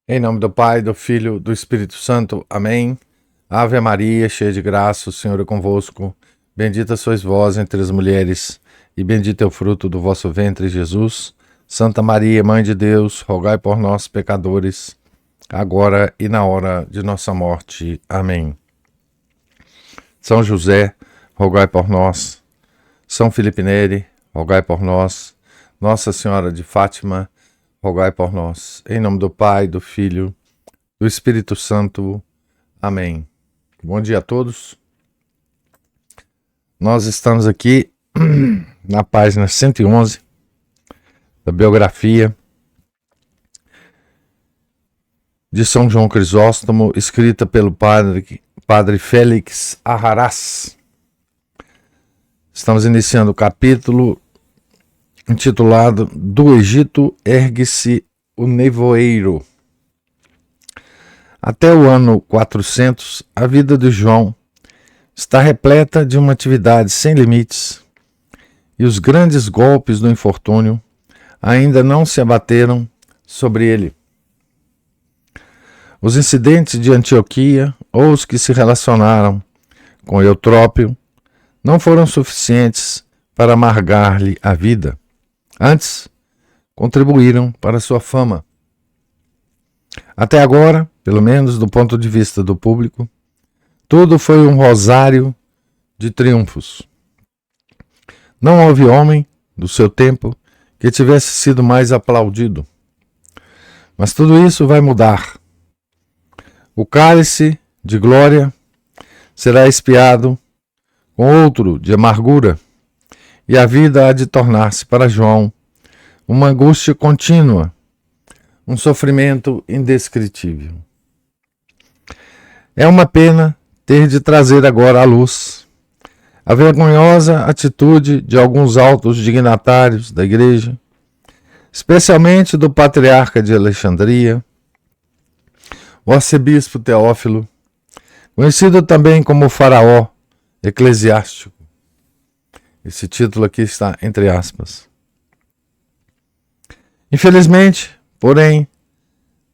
Em nome do Pai, do Filho, do Espírito Santo. Amém. Ave Maria, cheia de graça, o Senhor é convosco. Bendita sois vós entre as mulheres, e bendito é o fruto do vosso ventre, Jesus. Santa Maria, Mãe de Deus, rogai por nós, pecadores, agora e na hora de nossa morte. Amém. São José, rogai por nós. São Felipe Neri, rogai por nós. Nossa Senhora de Fátima, rogai por nós. Em nome do Pai, do Filho, do Espírito Santo. Amém. Bom dia a todos. Nós estamos aqui na página 111 da biografia de São João Crisóstomo, escrita pelo padre Félix Arrarás. Estamos iniciando o capítulo intitulado Do Egito ergue-se o nevoeiro. Até o ano 400, a vida de João está repleta de uma atividade sem limites, e os grandes golpes do infortúnio ainda não se abateram sobre ele. Os incidentes de Antioquia, ou os que se relacionaram com Eutrópio, não foram suficientes para amargar-lhe a vida. Antes, contribuíram para sua fama. Até agora, pelo menos do ponto de vista do público, tudo foi um rosário de triunfos. Não houve homem, do seu tempo, que tivesse sido mais aplaudido. Mas tudo isso vai mudar. O cálice de glória será expiado com outro de amargura, e a vida há de tornar-se para João uma angústia contínua, um sofrimento indescritível. É uma pena ter de trazer agora à luz a vergonhosa atitude de alguns altos dignatários da Igreja, especialmente do patriarca de Alexandria, o arcebispo Teófilo, conhecido também como Faraó eclesiástico. Esse título aqui está entre aspas. Infelizmente, porém,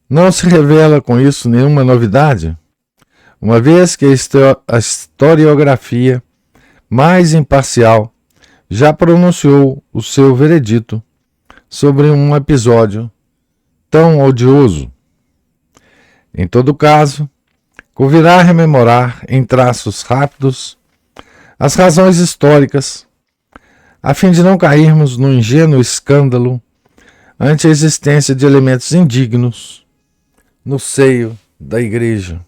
não se revela com isso nenhuma novidade, uma vez que a historiografia mais imparcial já pronunciou o seu veredito sobre um episódio tão odioso. Em todo caso, convirá rememorar em traços rápidos as razões históricas, a fim de não cairmos no ingênuo escândalo ante a existência de elementos indignos no seio da Igreja.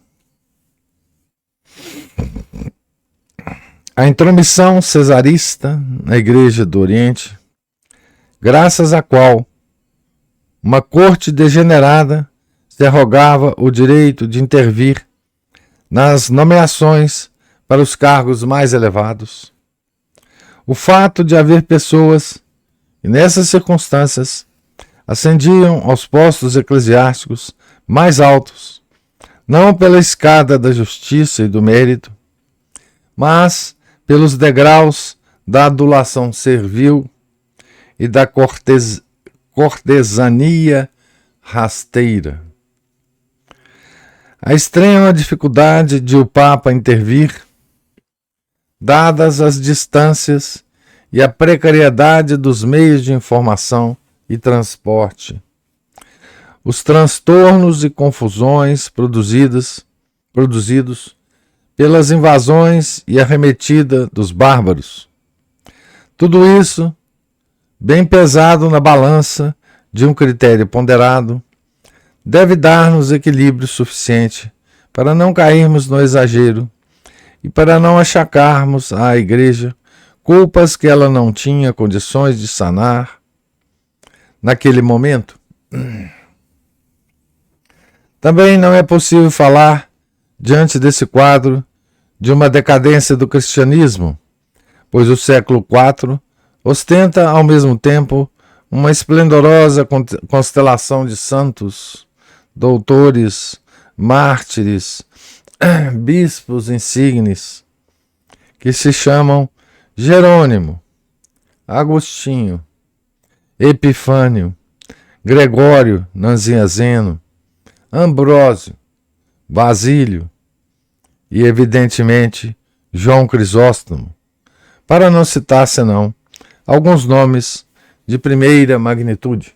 A intromissão cesarista na Igreja do Oriente, graças à qual uma corte degenerada se arrogava o direito de intervir nas nomeações para os cargos mais elevados, o fato de haver pessoas que, nessas circunstâncias, ascendiam aos postos eclesiásticos mais altos, não pela escada da justiça e do mérito, mas pelos degraus da adulação servil e da cortesania rasteira. A extrema dificuldade de o Papa intervir, dadas as distâncias e a precariedade dos meios de informação e transporte, os transtornos e confusões produzidos pelas invasões e arremetida dos bárbaros. Tudo isso, bem pesado na balança de um critério ponderado, deve dar-nos equilíbrio suficiente para não cairmos no exagero e para não achacarmos à Igreja culpas que ela não tinha condições de sanar naquele momento. Também não é possível falar, diante desse quadro, de uma decadência do cristianismo, pois o século IV ostenta ao mesmo tempo uma esplendorosa constelação de santos, doutores, mártires, bispos insignes, que se chamam Jerônimo, Agostinho, Epifânio, Gregório Nazianzeno, Ambrósio, Basílio e, evidentemente, João Crisóstomo, para não citar senão alguns nomes de primeira magnitude.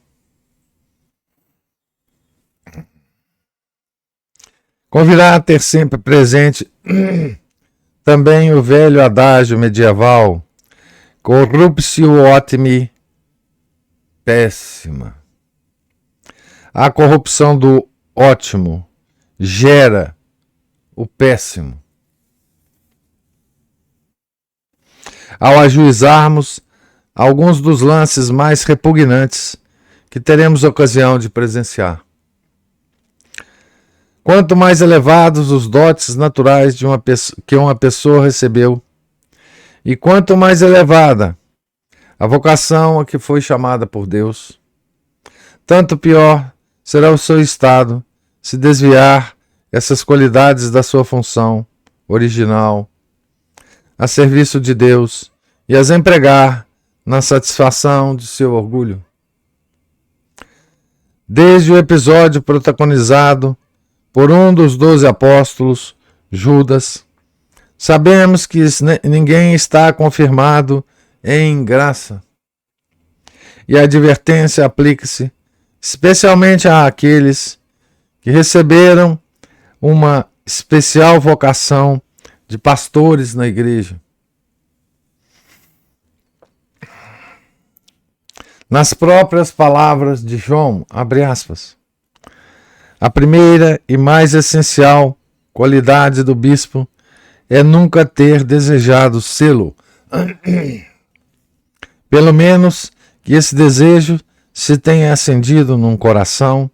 Convirá ter sempre presente também o velho adágio medieval: corruptio optimi péssima. A corrupção do ótimo gera o péssimo. Ao ajuizarmos alguns dos lances mais repugnantes que teremos ocasião de presenciar. Quanto mais elevados os dotes naturais que uma pessoa recebeu, e quanto mais elevada a vocação a que foi chamada por Deus, tanto pior será o seu estado se desviar essas qualidades da sua função original a serviço de Deus e as empregar na satisfação de seu orgulho. Desde o episódio protagonizado por um dos 12 apóstolos, Judas, sabemos que ninguém está confirmado em graça. E a advertência aplica-se especialmente àqueles que receberam uma especial vocação de pastores na igreja. Nas próprias palavras de João, abre aspas, a primeira e mais essencial qualidade do bispo é nunca ter desejado sê-lo. Pelo menos que esse desejo se tenha acendido num coração.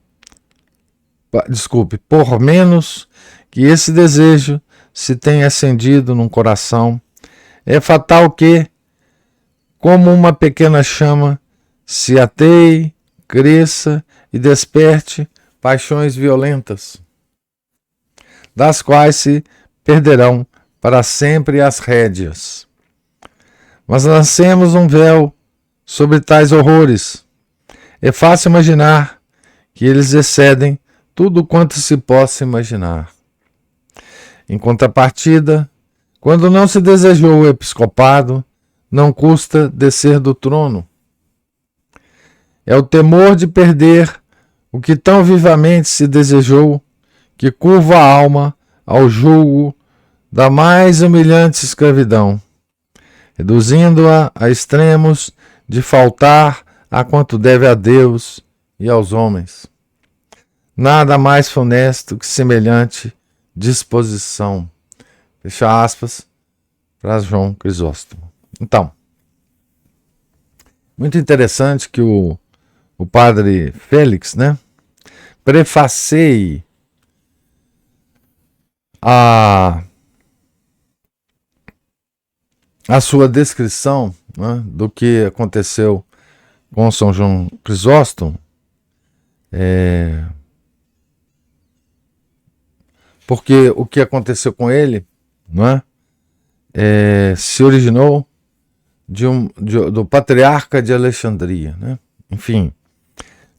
Por menos que esse desejo se tenha acendido num coração, é fatal que, como uma pequena chama, se ateie, cresça e desperte paixões violentas, das quais se perderão para sempre as rédeas. Mas lancemos um véu sobre tais horrores. É fácil imaginar que eles excedem tudo quanto se possa imaginar. Em contrapartida, quando não se desejou o episcopado, não custa descer do trono. É o temor de perder o que tão vivamente se desejou que curva a alma ao jugo da mais humilhante escravidão, reduzindo-a a extremos de faltar a quanto deve a Deus e aos homens. Nada mais funesto que semelhante disposição. Fecha aspas para João Crisóstomo. Então, muito interessante que o padre Félix, né, prefacie a sua descrição, né, do que aconteceu com São João Crisóstomo, porque o que aconteceu com ele, não é? Se originou do patriarca de Alexandria, né? Enfim,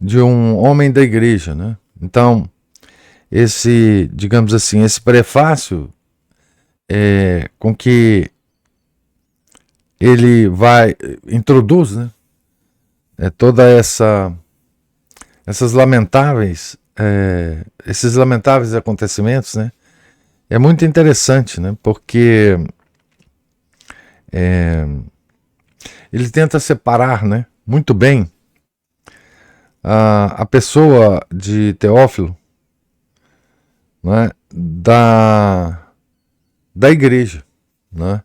de um homem da igreja, né? Então, digamos assim, esse prefácio com que ele introduz, né, toda esses lamentáveis acontecimentos, né? É muito interessante, né? Porque ele tenta separar, né, muito bem a pessoa de Teófilo, né, da igreja, né?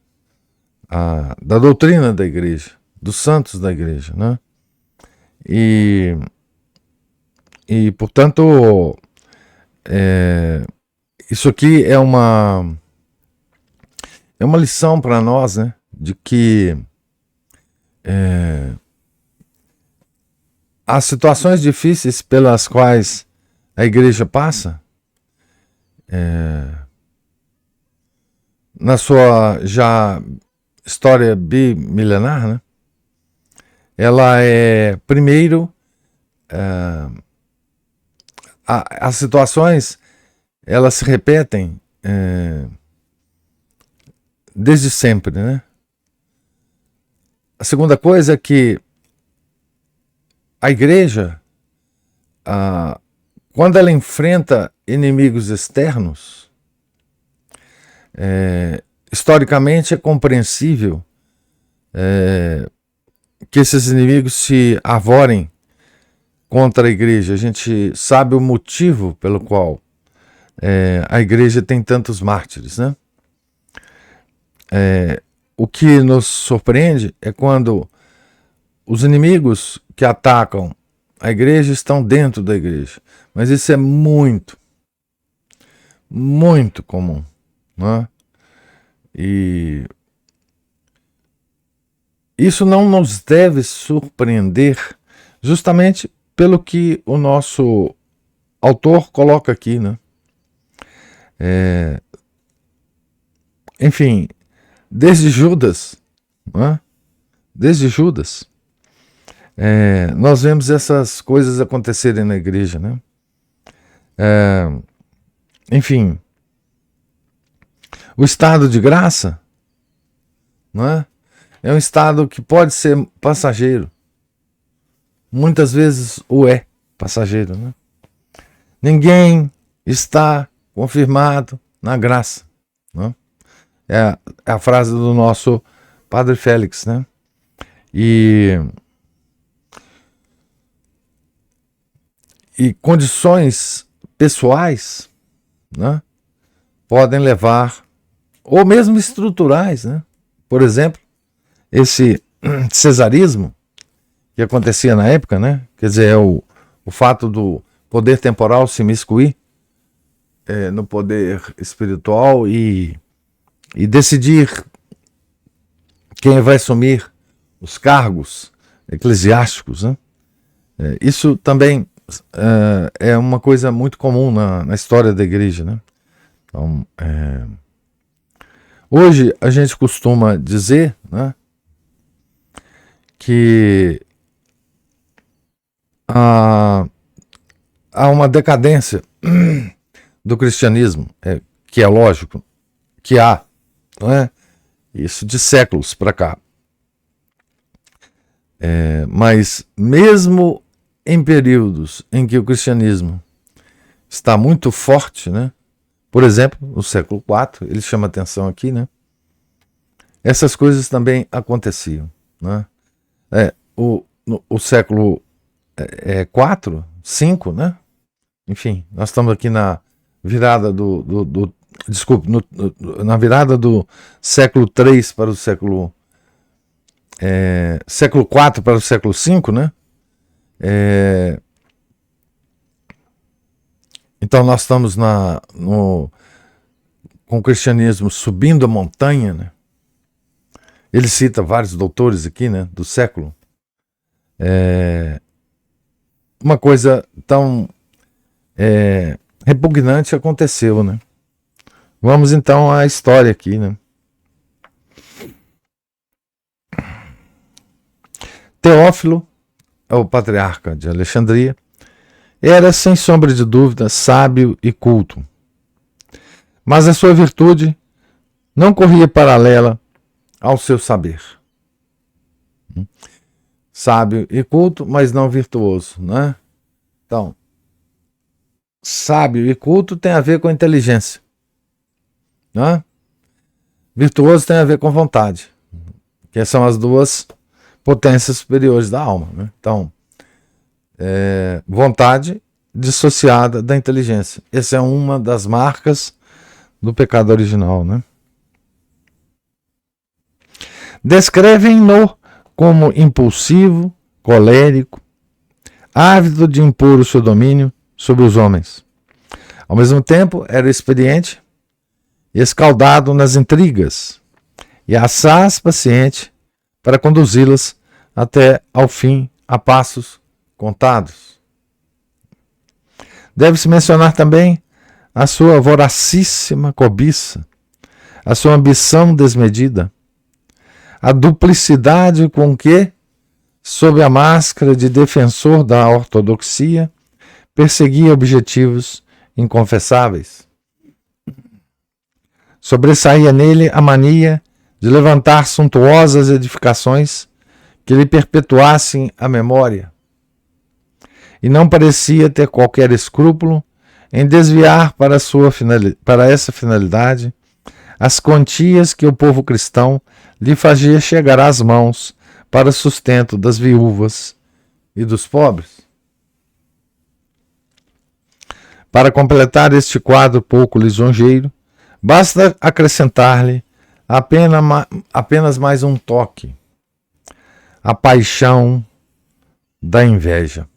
Da doutrina da igreja, dos santos da igreja, né? E portanto, isso aqui é uma lição para nós, né? De que as situações difíceis pelas quais a igreja passa, na sua já história bimilenar, né? Ela é, primeiro, as situações, elas se repetem desde sempre, né? A segunda coisa é que a igreja, quando ela enfrenta inimigos externos, historicamente é compreensível que esses inimigos se arvorem contra a igreja. A gente sabe o motivo pelo qual a igreja tem tantos mártires, né? O que nos surpreende é quando os inimigos que atacam a igreja estão dentro da igreja. Mas isso é muito, muito comum, né? E isso não nos deve surpreender, justamente pelo que o nosso autor coloca aqui, né? Enfim, desde Judas, né? Desde Judas, nós vemos essas coisas acontecerem na igreja, né? Enfim, o estado de graça, né? É um estado que pode ser passageiro. Muitas vezes o é passageiro, né? Ninguém está confirmado na graça, né? É a frase do nosso Padre Félix, né? E condições pessoais, né, podem levar, ou mesmo estruturais, né? Por exemplo, esse cesarismo que acontecia na época, né? Quer dizer, o fato do poder temporal se imiscuir no poder espiritual e decidir quem vai assumir os cargos eclesiásticos, né? Isso também é uma coisa muito comum na história da igreja, né? Então, hoje a gente costuma dizer, né, que há uma decadência do cristianismo, que é lógico que há, não é? Isso de séculos para cá. Mas mesmo em períodos em que o cristianismo está muito forte, né? Por exemplo, no século IV, ele chama atenção aqui, né? Essas coisas também aconteciam, né? O século IV, V, né? Enfim, nós estamos aqui na virada na virada do século III para o século IV para o século V, né? Então nós estamos com o cristianismo subindo a montanha, né? Ele cita vários doutores aqui, né, do século. Uma coisa tão repugnante aconteceu, né? Vamos então à história aqui, né? Teófilo, o patriarca de Alexandria, era, sem sombra de dúvida, sábio e culto. Mas a sua virtude não corria paralela ao seu saber. Sábio e culto, mas não virtuoso, né? Então, sábio e culto tem a ver com inteligência, né? Virtuoso tem a ver com vontade, que são as duas potências superiores da alma, né? Então, vontade dissociada da inteligência. Essa é uma das marcas do pecado original, né? Descrevem-no como impulsivo, colérico, ávido de impor o seu domínio sobre os homens. Ao mesmo tempo, era experiente e escaldado nas intrigas, e assaz paciente para conduzi-las até ao fim a passos contados. Deve-se mencionar também a sua voracíssima cobiça, a sua ambição desmedida, a duplicidade com que, sob a máscara de defensor da ortodoxia, perseguia objetivos inconfessáveis. Sobressaía nele a mania de levantar suntuosas edificações que lhe perpetuassem a memória. E não parecia ter qualquer escrúpulo em desviar para essa finalidade as quantias que o povo cristão lhe fazia chegar às mãos para sustento das viúvas e dos pobres. Para completar este quadro pouco lisonjeiro, basta acrescentar-lhe apenas mais um toque: a paixão da inveja.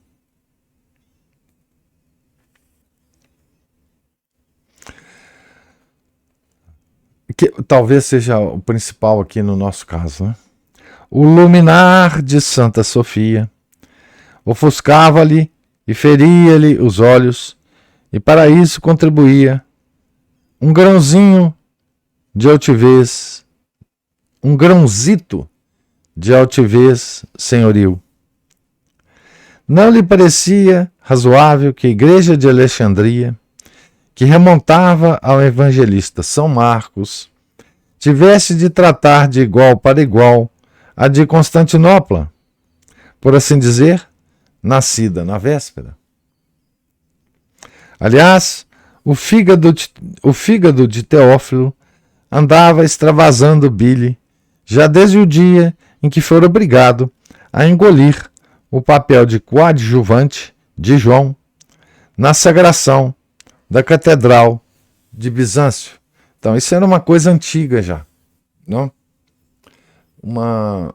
Que talvez seja o principal aqui no nosso caso, né? O luminar de Santa Sofia ofuscava-lhe e feria-lhe os olhos, e para isso contribuía um grãozinho de altivez, um grãozito de altivez senhoril. Não lhe parecia razoável que a igreja de Alexandria, que remontava ao evangelista São Marcos, tivesse de tratar de igual para igual a de Constantinopla, por assim dizer, nascida na véspera. Aliás, o fígado de Teófilo andava extravasando bile já desde o dia em que foi obrigado a engolir o papel de coadjuvante de João na sagração da Catedral de Bizâncio. Então, isso era uma coisa antiga já, não? Uma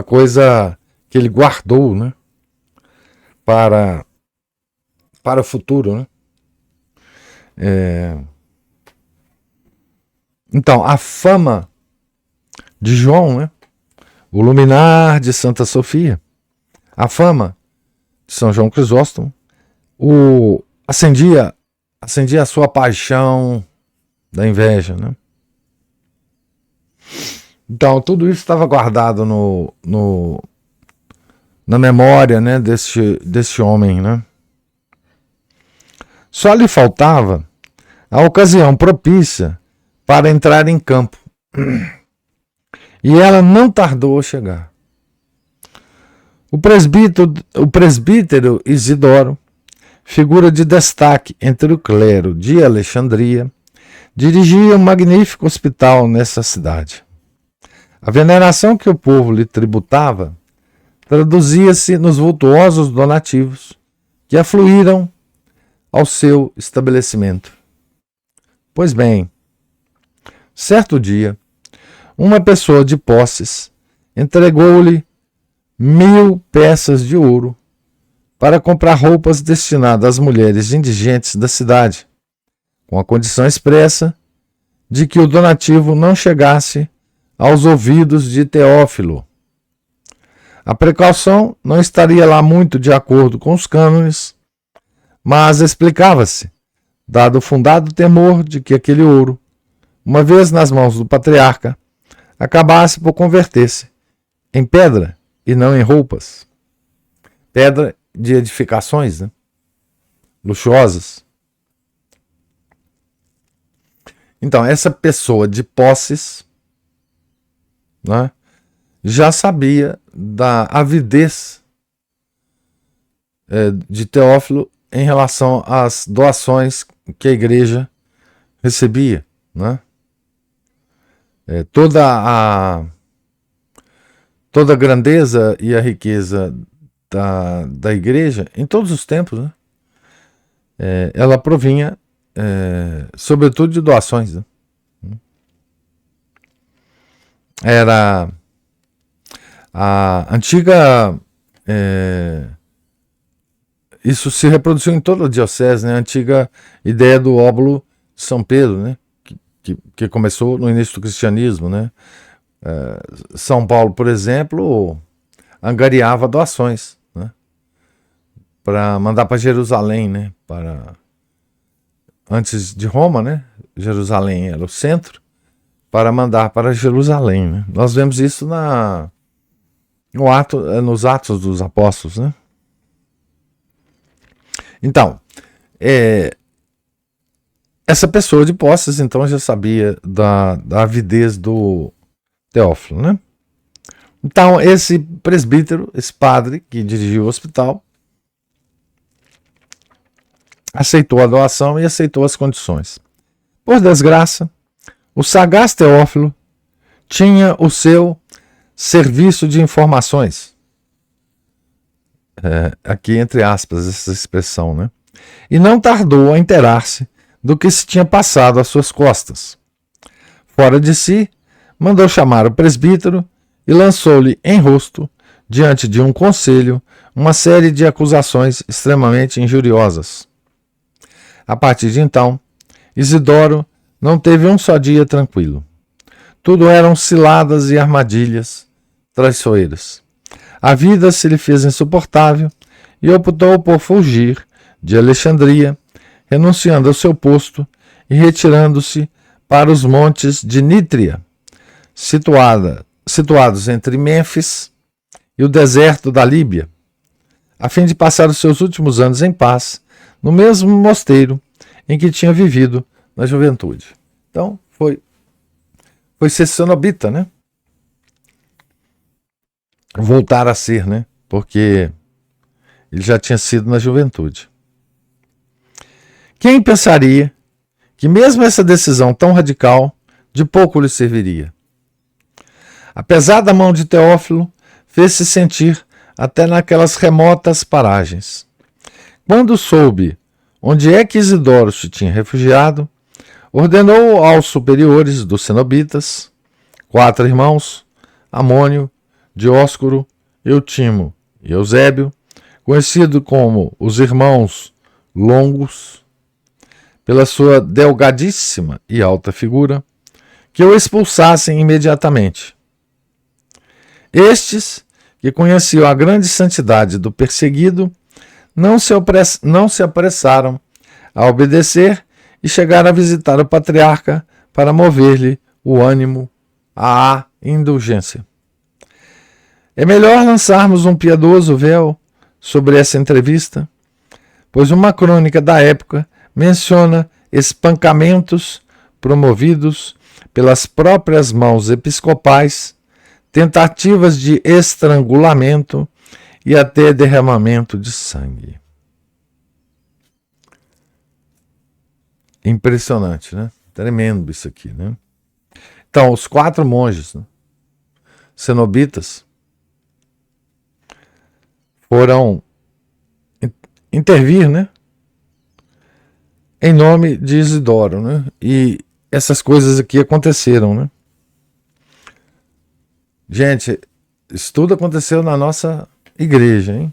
coisa que ele guardou, né? Para o futuro, né? Então, a fama de João, né? O luminar de Santa Sofia, a fama de São João Crisóstomo, acendia a sua paixão da inveja, né? Então, tudo isso estava guardado na memória, né, desse homem, né? Só lhe faltava a ocasião propícia para entrar em campo. E ela não tardou a chegar. O presbítero Isidoro, figura de destaque entre o clero de Alexandria, dirigia um magnífico hospital nessa cidade. A veneração que o povo lhe tributava traduzia-se nos vultuosos donativos que afluíram ao seu estabelecimento. Pois bem, certo dia, uma pessoa de posses entregou-lhe 1000 peças de ouro para comprar roupas destinadas às mulheres indigentes da cidade, com a condição expressa de que o donativo não chegasse aos ouvidos de Teófilo. A precaução não estaria lá muito de acordo com os cânones, mas explicava-se, dado o fundado temor de que aquele ouro, uma vez nas mãos do patriarca, acabasse por converter-se em pedra e não em roupas. Pedra de edificações, né? Luxuosas. Então, essa pessoa de posses, né, já sabia da avidez de Teófilo em relação às doações que a igreja recebia, né? Toda a grandeza e a riqueza da igreja, em todos os tempos, né? Ela provinha, sobretudo, de doações, né? Era a antiga... isso se reproduziu em toda a diocese, né? A antiga ideia do óbolo de São Pedro, né? Que começou no início do cristianismo, né? São Paulo, por exemplo, angariava doações, né? Para mandar para Jerusalém, né? Antes de Roma, né? Jerusalém era o centro, para mandar para Jerusalém, né? Nós vemos isso nos Atos dos Apóstolos, né? Então, essa pessoa de Posses, então, já sabia da avidez do Teófilo, né? Então, esse presbítero, esse padre que dirigiu o hospital, aceitou a doação e aceitou as condições. Por desgraça, o sagaz Teófilo tinha o seu serviço de informações. Aqui entre aspas essa expressão, né? E não tardou a inteirar-se do que se tinha passado às suas costas. Fora de si, mandou chamar o presbítero e lançou-lhe em rosto, diante de um conselho, uma série de acusações extremamente injuriosas. A partir de então, Isidoro não teve um só dia tranquilo. Tudo eram ciladas e armadilhas traiçoeiras. A vida se lhe fez insuportável e optou por fugir de Alexandria, renunciando ao seu posto e retirando-se para os montes de Nítria, situados entre Mênfis e o deserto da Líbia, a fim de passar os seus últimos anos em paz no mesmo mosteiro em que tinha vivido na juventude. Então, foi ser cenobita, né? Voltar a ser, né? Porque ele já tinha sido na juventude. Quem pensaria que mesmo essa decisão tão radical de pouco lhe serviria? A pesada mão de Teófilo fez-se sentir até naquelas remotas paragens. Quando soube onde é que Isidoro se tinha refugiado, ordenou aos superiores dos cenobitas, 4 irmãos, Amônio, Dióscoro, Eutimo e Eusébio, conhecido como os irmãos Longos, pela sua delgadíssima e alta figura, que o expulsassem imediatamente. Estes, que conheciam a grande santidade do perseguido, não se apressaram a obedecer e chegaram a visitar o patriarca para mover-lhe o ânimo à indulgência. É melhor lançarmos um piedoso véu sobre essa entrevista, pois uma crônica da época menciona espancamentos promovidos pelas próprias mãos episcopais, tentativas de estrangulamento e até derramamento de sangue. Impressionante, né? Tremendo isso aqui, né? Então, os 4 monges, né, cenobitas, foram intervir, né, em nome de Isidoro, né? E essas coisas aqui aconteceram, né? Gente, isso tudo aconteceu na nossa igreja, hein?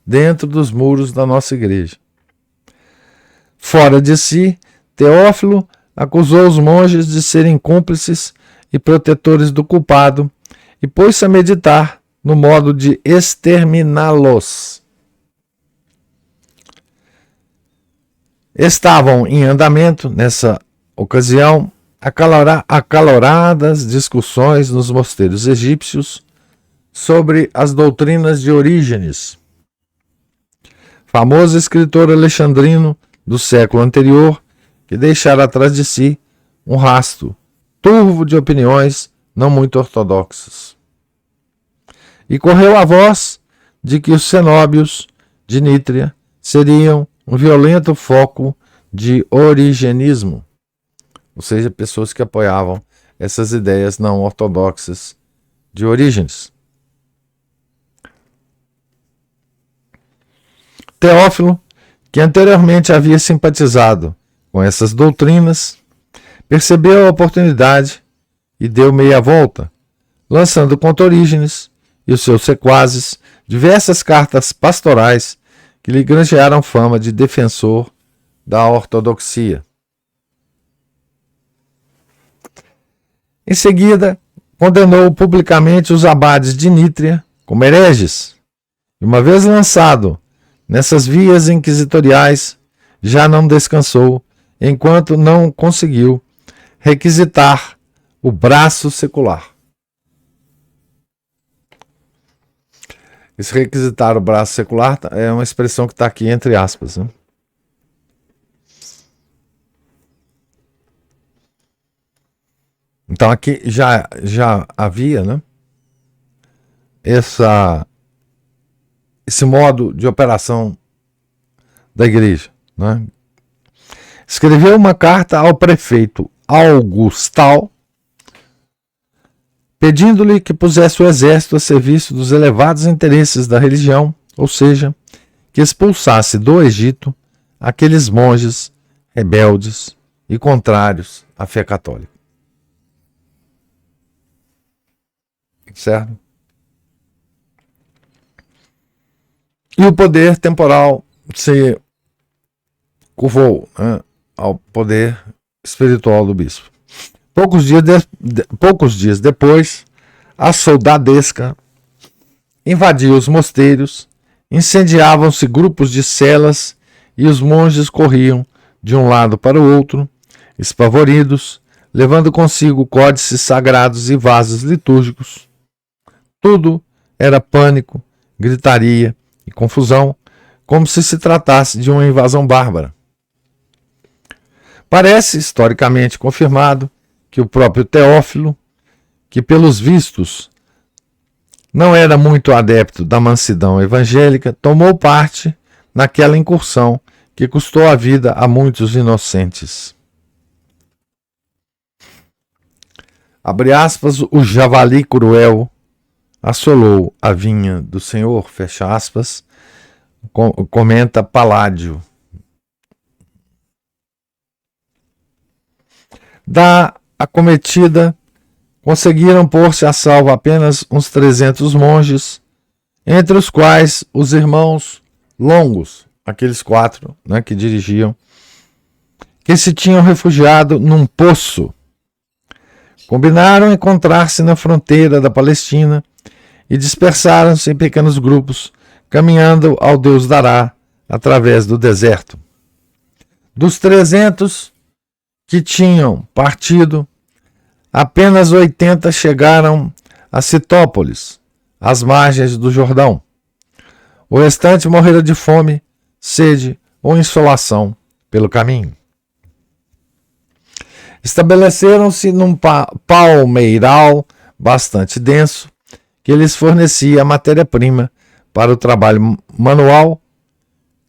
Dentro dos muros da nossa igreja. Fora de si, Teófilo acusou os monges de serem cúmplices e protetores do culpado e pôs-se a meditar no modo de exterminá-los. Estavam em andamento, nessa ocasião, acaloradas discussões nos mosteiros egípcios sobre as doutrinas de Orígenes, famoso escritor alexandrino do século anterior, que deixara atrás de si um rasto turvo de opiniões não muito ortodoxas. E correu a voz de que os cenóbios de Nítria seriam um violento foco de origenismo, ou seja, pessoas que apoiavam essas ideias não ortodoxas de Orígenes. Teófilo, que anteriormente havia simpatizado com essas doutrinas, percebeu a oportunidade e deu meia volta, lançando contra Orígenes e os seus sequazes diversas cartas pastorais que lhe granjearam fama de defensor da ortodoxia. Em seguida, condenou publicamente os abades de Nítria como hereges, e uma vez lançado nessas vias inquisitoriais, já não descansou enquanto não conseguiu requisitar o braço secular. Esse requisitar o braço secular é uma expressão que está aqui entre aspas, né? Então aqui já havia, né, esse modo de operação da igreja, né? Escreveu uma carta ao prefeito Augustal, pedindo-lhe que pusesse o exército a serviço dos elevados interesses da religião, ou seja, que expulsasse do Egito aqueles monges rebeldes e contrários à fé católica. Certo? E o poder temporal se curvou, né, ao poder espiritual do bispo. Poucos dias depois, a soldadesca invadiu os mosteiros, incendiavam-se grupos de celas e os monges corriam de um lado para o outro, espavoridos, levando consigo códices sagrados e vasos litúrgicos. Tudo era pânico, gritaria e confusão, como se tratasse de uma invasão bárbara. Parece historicamente confirmado que o próprio Teófilo, que pelos vistos não era muito adepto da mansidão evangélica, tomou parte naquela incursão que custou a vida a muitos inocentes. Abre aspas, o javali cruel assolou a vinha do Senhor, fecha aspas, comenta Paládio. Da acometida, conseguiram pôr-se a salvo apenas uns 300 monges, entre os quais os irmãos Longos, aqueles 4, né, que dirigiam, que se tinham refugiado num poço. Combinaram encontrar-se na fronteira da Palestina e dispersaram-se em pequenos grupos, caminhando ao Deus dará através do deserto. Dos 300 que tinham partido, apenas 80 chegaram a Citópolis, às margens do Jordão. O restante morreram de fome, sede ou insolação pelo caminho. Estabeleceram-se num palmeiral bastante denso, que lhes fornecia a matéria-prima para o trabalho manual,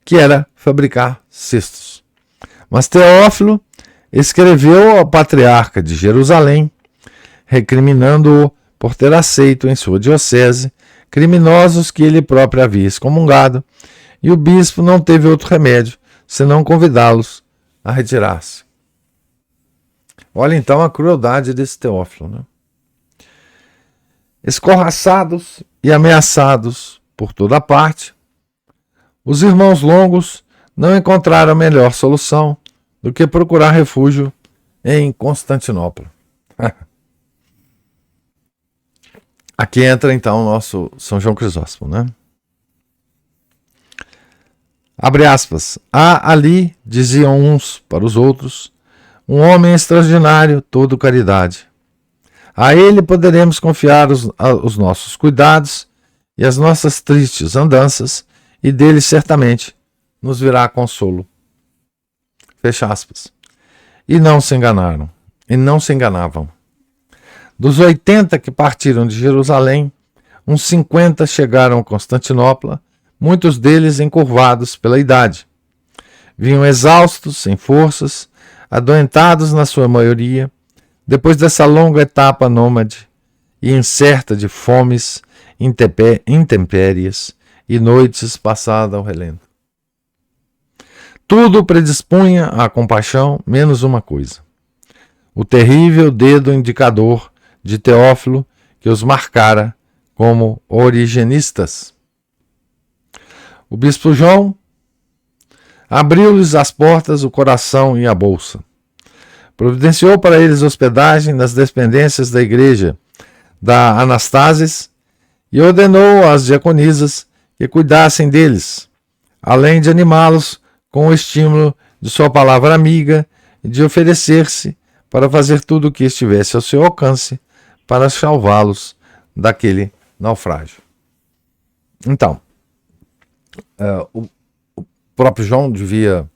que era fabricar cestos. Mas Teófilo escreveu ao patriarca de Jerusalém, recriminando-o por ter aceito em sua diocese criminosos que ele próprio havia excomungado, e o bispo não teve outro remédio senão convidá-los a retirar-se. Olha então a crueldade desse Teófilo, né? Escorraçados e ameaçados por toda parte, os irmãos Longos não encontraram melhor solução do que procurar refúgio em Constantinopla. Aqui entra então o nosso São João Crisóstomo, né? Abre aspas. Há ali, diziam uns para os outros, um homem extraordinário, todo caridade. A ele poderemos confiar os nossos cuidados e as nossas tristes andanças, e dele certamente nos virá consolo. Fecha aspas. E não se enganaram, e não se enganavam. Dos 80 que partiram de Jerusalém, uns 50 chegaram a Constantinopla, muitos deles encurvados pela idade. Vinham exaustos, sem forças, adoentados na sua maioria, depois dessa longa etapa nômade e incerta de fomes, intempéries e noites passadas ao relento. Tudo predispunha à compaixão, menos uma coisa: o terrível dedo indicador de Teófilo que os marcara como origenistas. O bispo João abriu-lhes as portas, o coração e a bolsa. Providenciou para eles hospedagem nas dependências da igreja da Anastasis e ordenou às diaconisas que cuidassem deles, além de animá-los com o estímulo de sua palavra amiga e de oferecer-se para fazer tudo o que estivesse ao seu alcance para salvá-los daquele naufrágio. Então, o próprio João devia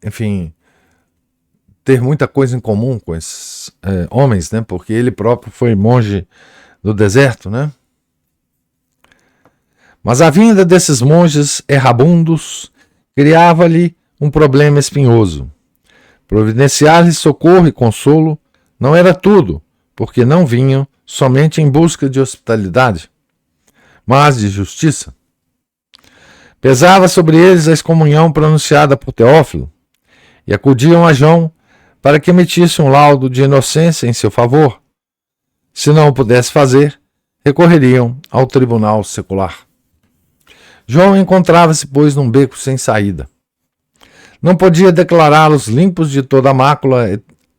enfim, ter muita coisa em comum com esses homens, né? Porque ele próprio foi monge do deserto, né? Mas a vinda desses monges errabundos criava-lhe um problema espinhoso. Providenciar-lhe socorro e consolo não era tudo, porque não vinham somente em busca de hospitalidade, mas de justiça. Pesava sobre eles a excomunhão pronunciada por Teófilo, e acudiam a João para que emitisse um laudo de inocência em seu favor. Se não o pudesse fazer, recorreriam ao tribunal secular. João encontrava-se, pois, num beco sem saída. Não podia declará-los limpos de toda a mácula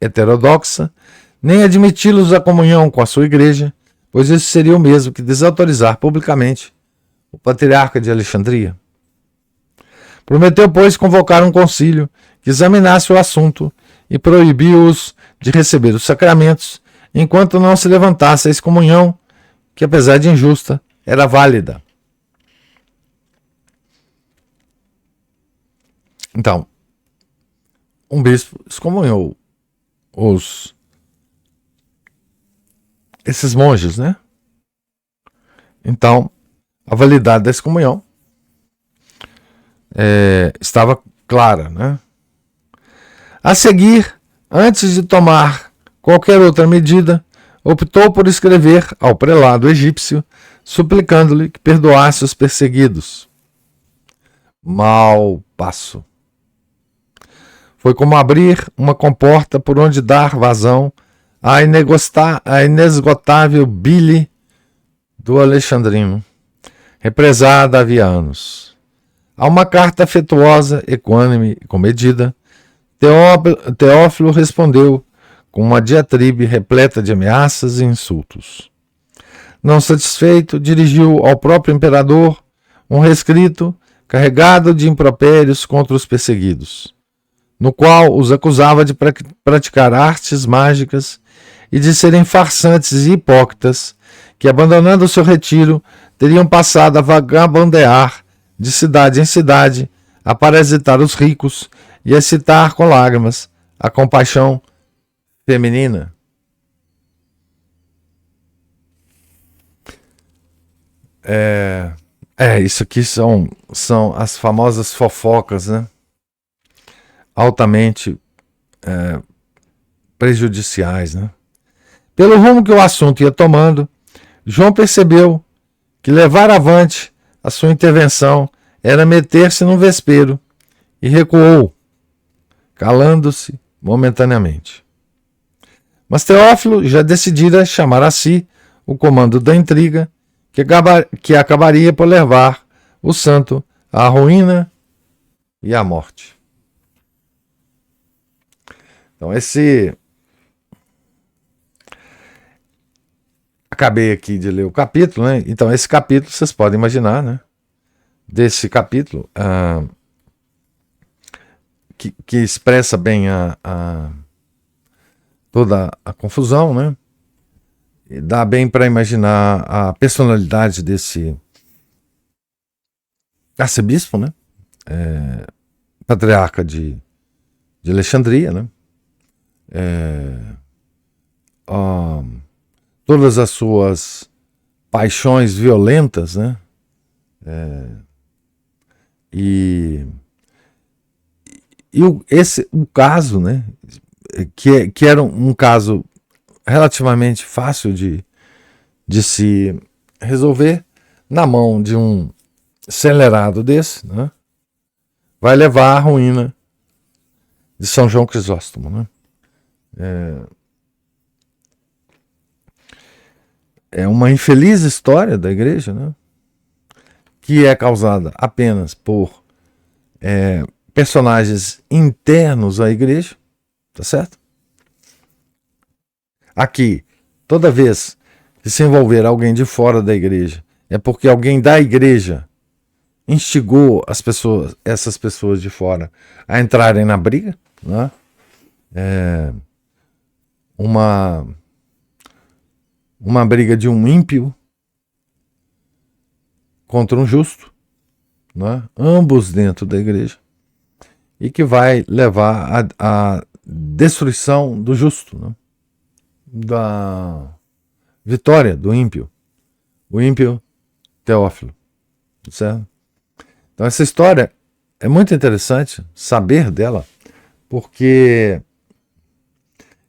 heterodoxa, nem admiti-los à comunhão com a sua igreja, pois isso seria o mesmo que desautorizar publicamente o patriarca de Alexandria. Prometeu, pois, convocar um concílio que examinasse o assunto e proibiu-os de receber os sacramentos enquanto não se levantasse a excomunhão, que, apesar de injusta, era válida. Então, um bispo excomunhou esses monges, né? Então, a validade da excomunhão estava clara, né? A seguir, antes de tomar qualquer outra medida, optou por escrever ao prelado egípcio, suplicando-lhe que perdoasse os perseguidos. Mau passo. Foi como abrir uma comporta por onde dar vazão à inesgotável bile do alexandrino, represada havia anos. A uma carta afetuosa, equânime e comedida, Teófilo respondeu com uma diatribe repleta de ameaças e insultos. Não satisfeito, dirigiu ao próprio imperador um rescrito carregado de impropérios contra os perseguidos, no qual os acusava de praticar artes mágicas e de serem farsantes e hipócritas, que, abandonando o seu retiro, teriam passado a vagabundear de cidade em cidade, a parasitar os ricos e a excitar com lágrimas a compaixão feminina. Isso aqui são as famosas fofocas, né? Altamente prejudiciais, né? Pelo rumo que o assunto ia tomando, João percebeu que levar avante a sua intervenção era meter-se num vespeiro e recuou, calando-se momentaneamente. Mas Teófilo já decidira chamar a si o comando da intriga que acabaria por levar o santo à ruína e à morte. Então acabei aqui de ler o capítulo, né? Então esse capítulo, vocês podem imaginar, né? Desse capítulo, que expressa bem toda a confusão, né? E dá bem para imaginar a personalidade desse arcebispo, né? Patriarca de Alexandria, né? Todas as suas paixões violentas, né? O caso, né? Que era um caso relativamente fácil de se resolver, na mão de um acelerado desse, né? Vai levar à ruína de São João Crisóstomo, né? É uma infeliz história da igreja, né? Que é causada apenas por personagens internos à igreja, tá certo? Aqui, toda vez que se envolver alguém de fora da igreja, é porque alguém da igreja instigou essas pessoas de fora a entrarem na briga, né? uma briga de um ímpio contra um justo, né? Ambos dentro da igreja, e que vai levar à destruição do justo, né? Da vitória do ímpio, o ímpio Teófilo, certo? Então essa história é muito interessante saber dela, porque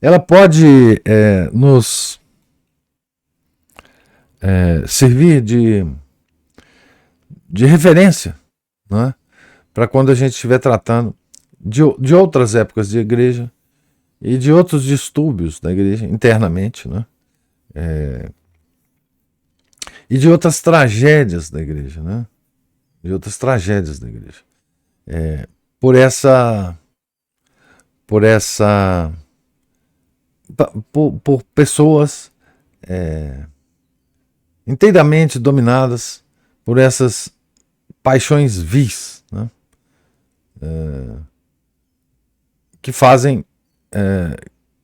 ela pode nos servir de referência, né? Para quando a gente estiver tratando de outras épocas de igreja e de outros distúrbios da igreja internamente, né? E de outras tragédias da igreja, né? De outras tragédias da igreja. Por essa por pessoas inteiramente dominadas por essas paixões vis, né? Que fazem,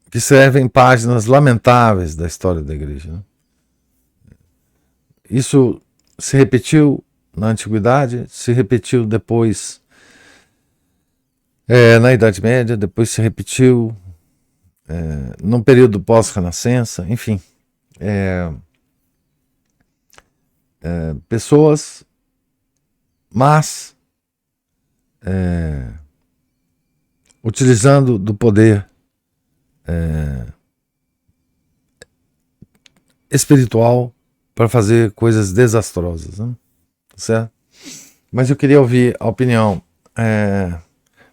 que servem páginas lamentáveis da história da igreja, né? Isso se repetiu na antiguidade, se repetiu depois na Idade Média, depois se repetiu num período pós-renascença, enfim. Pessoas mas utilizando do poder espiritual para fazer coisas desastrosas, né? Certo? Mas eu queria ouvir a opinião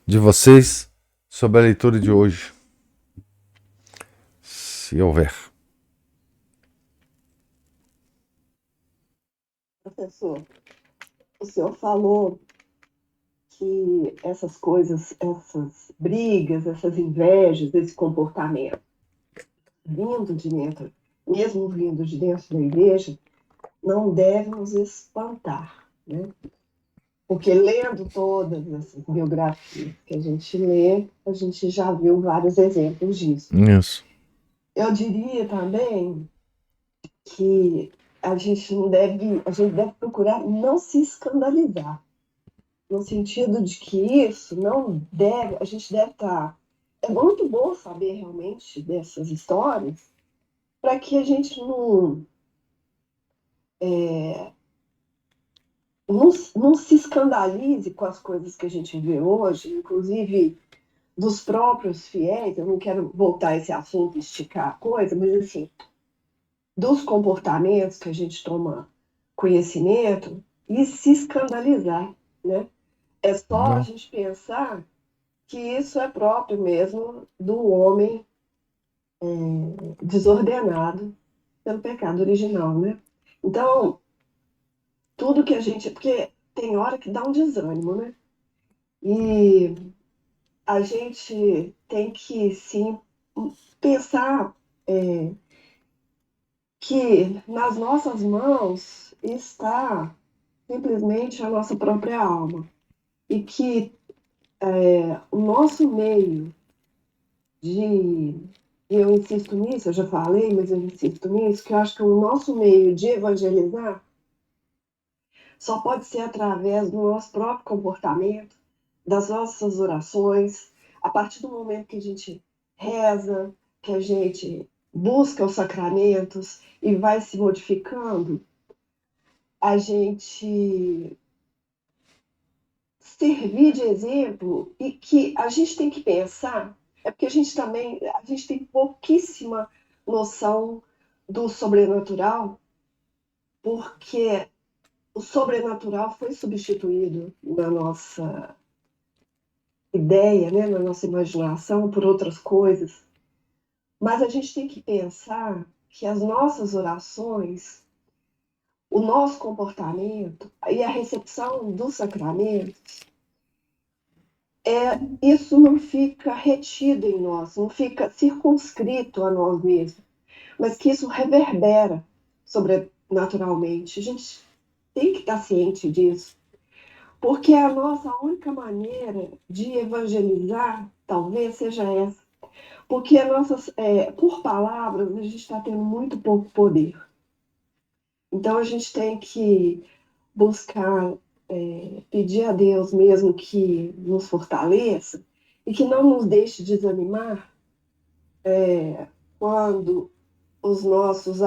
de vocês sobre a leitura de hoje, se houver. Professor, o senhor falou que essas coisas, essas brigas, essas invejas, esse comportamento vindo de dentro, mesmo vindo de dentro da igreja, não deve nos espantar, né? Porque lendo todas essas biografias que a gente lê, a gente já viu vários exemplos disso. Isso. Eu diria também que a gente deve procurar não se escandalizar, no sentido de que isso não deve, a gente deve estar. É muito bom saber realmente dessas histórias, para que a gente não se escandalize com as coisas que a gente vê hoje, inclusive dos próprios fiéis. Eu não quero voltar a esse assunto e esticar a coisa, mas assim, dos comportamentos que a gente toma conhecimento e se escandalizar, né? É só a gente pensar que isso é próprio mesmo do homem desordenado pelo pecado original, né? Então, tudo que a gente... Porque tem hora que dá um desânimo, né? E a gente tem que, sim, pensar que nas nossas mãos está simplesmente a nossa própria alma. E que o nosso meio de... Eu insisto nisso, eu já falei, mas eu insisto nisso, que eu acho que o nosso meio de evangelizar só pode ser através do nosso próprio comportamento, das nossas orações, a partir do momento que a gente reza, que a gente busca os sacramentos e vai se modificando, a gente servir de exemplo. E que a gente tem que pensar, é porque a gente tem pouquíssima noção do sobrenatural, porque o sobrenatural foi substituído na nossa ideia, né, na nossa imaginação, por outras coisas. Mas a gente tem que pensar que as nossas orações, o nosso comportamento e a recepção dos sacramentos, isso não fica retido em nós, não fica circunscrito a nós mesmos, mas que isso reverbera sobrenaturalmente. A gente tem que estar ciente disso, porque a nossa única maneira de evangelizar talvez seja essa. Porque por palavras a gente está tendo muito pouco poder. Então a gente tem que buscar pedir a Deus mesmo que nos fortaleça e que não nos deixe desanimar quando os nossos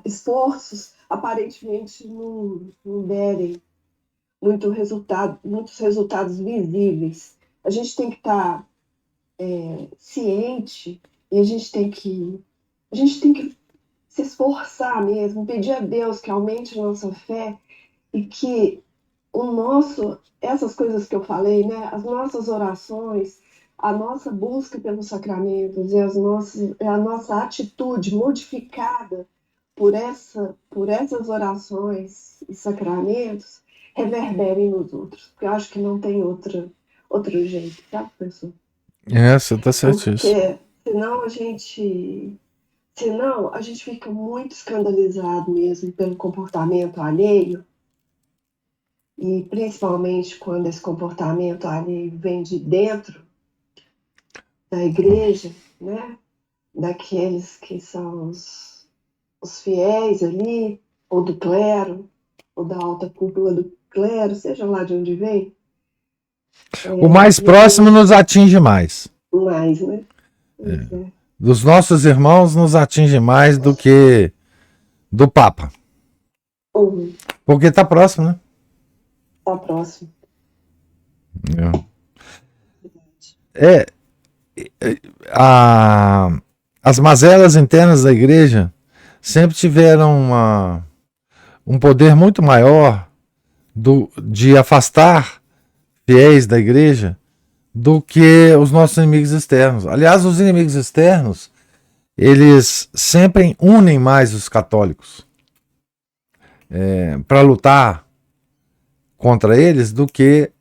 esforços aparentemente não derem muitos resultados visíveis. A gente tem que estar ciente e a gente tem que se esforçar mesmo, pedir a Deus que aumente a nossa fé e que essas coisas que eu falei, né, as nossas orações, a nossa busca pelos sacramentos e a nossa atitude modificada por essas orações e sacramentos reverberem nos outros. Porque eu acho que não tem outro jeito, sabe, professor? Você está certíssimo. Porque senão a gente fica muito escandalizado mesmo pelo comportamento alheio, e principalmente quando esse comportamento alheio vem de dentro da igreja, né? Daqueles que são os fiéis ali, ou do clero, ou da alta cúpula do clero, seja lá de onde vem. O mais próximo nos atinge mais. Mais, né? Dos nossos irmãos nos atinge mais do que do Papa. Porque está próximo, né? Está próximo. As mazelas internas da igreja sempre tiveram um poder muito maior de afastar fiéis da igreja do que os nossos inimigos externos. Aliás, os inimigos externos, eles sempre unem mais os católicos para lutar contra eles do que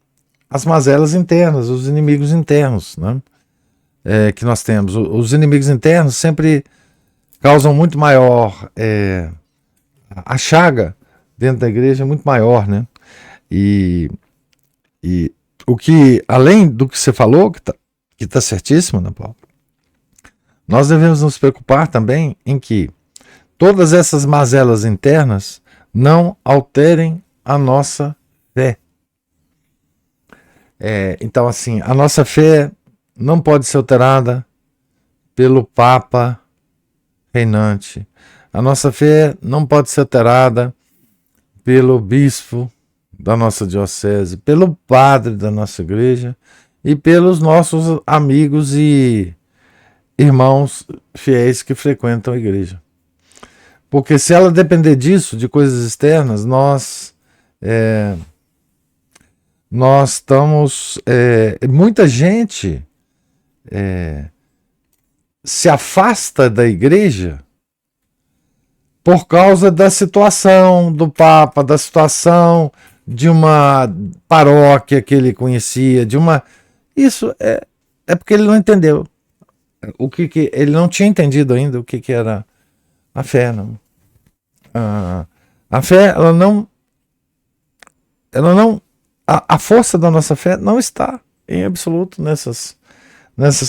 as mazelas internas, os inimigos internos, né? Que nós temos. Os inimigos internos sempre causam muito maior... a chaga dentro da igreja é muito maior, né? E o que, além do que você falou, que tá certíssimo, né, Paulo? Nós devemos nos preocupar também em que todas essas mazelas internas não alterem a nossa fé. Então, assim, a nossa fé não pode ser alterada pelo Papa reinante. A nossa fé não pode ser alterada pelo bispo da nossa diocese, pelo padre da nossa igreja e pelos nossos amigos e irmãos fiéis que frequentam a igreja. Porque se ela depender disso, de coisas externas, nós estamos... muita gente se afasta da igreja por causa da situação do Papa, da situação de uma paróquia que ele conhecia, Isso é porque ele não entendeu. Ele não tinha entendido ainda o que era a fé. Não. A fé, ela não... A força da nossa fé não está em absoluto nessas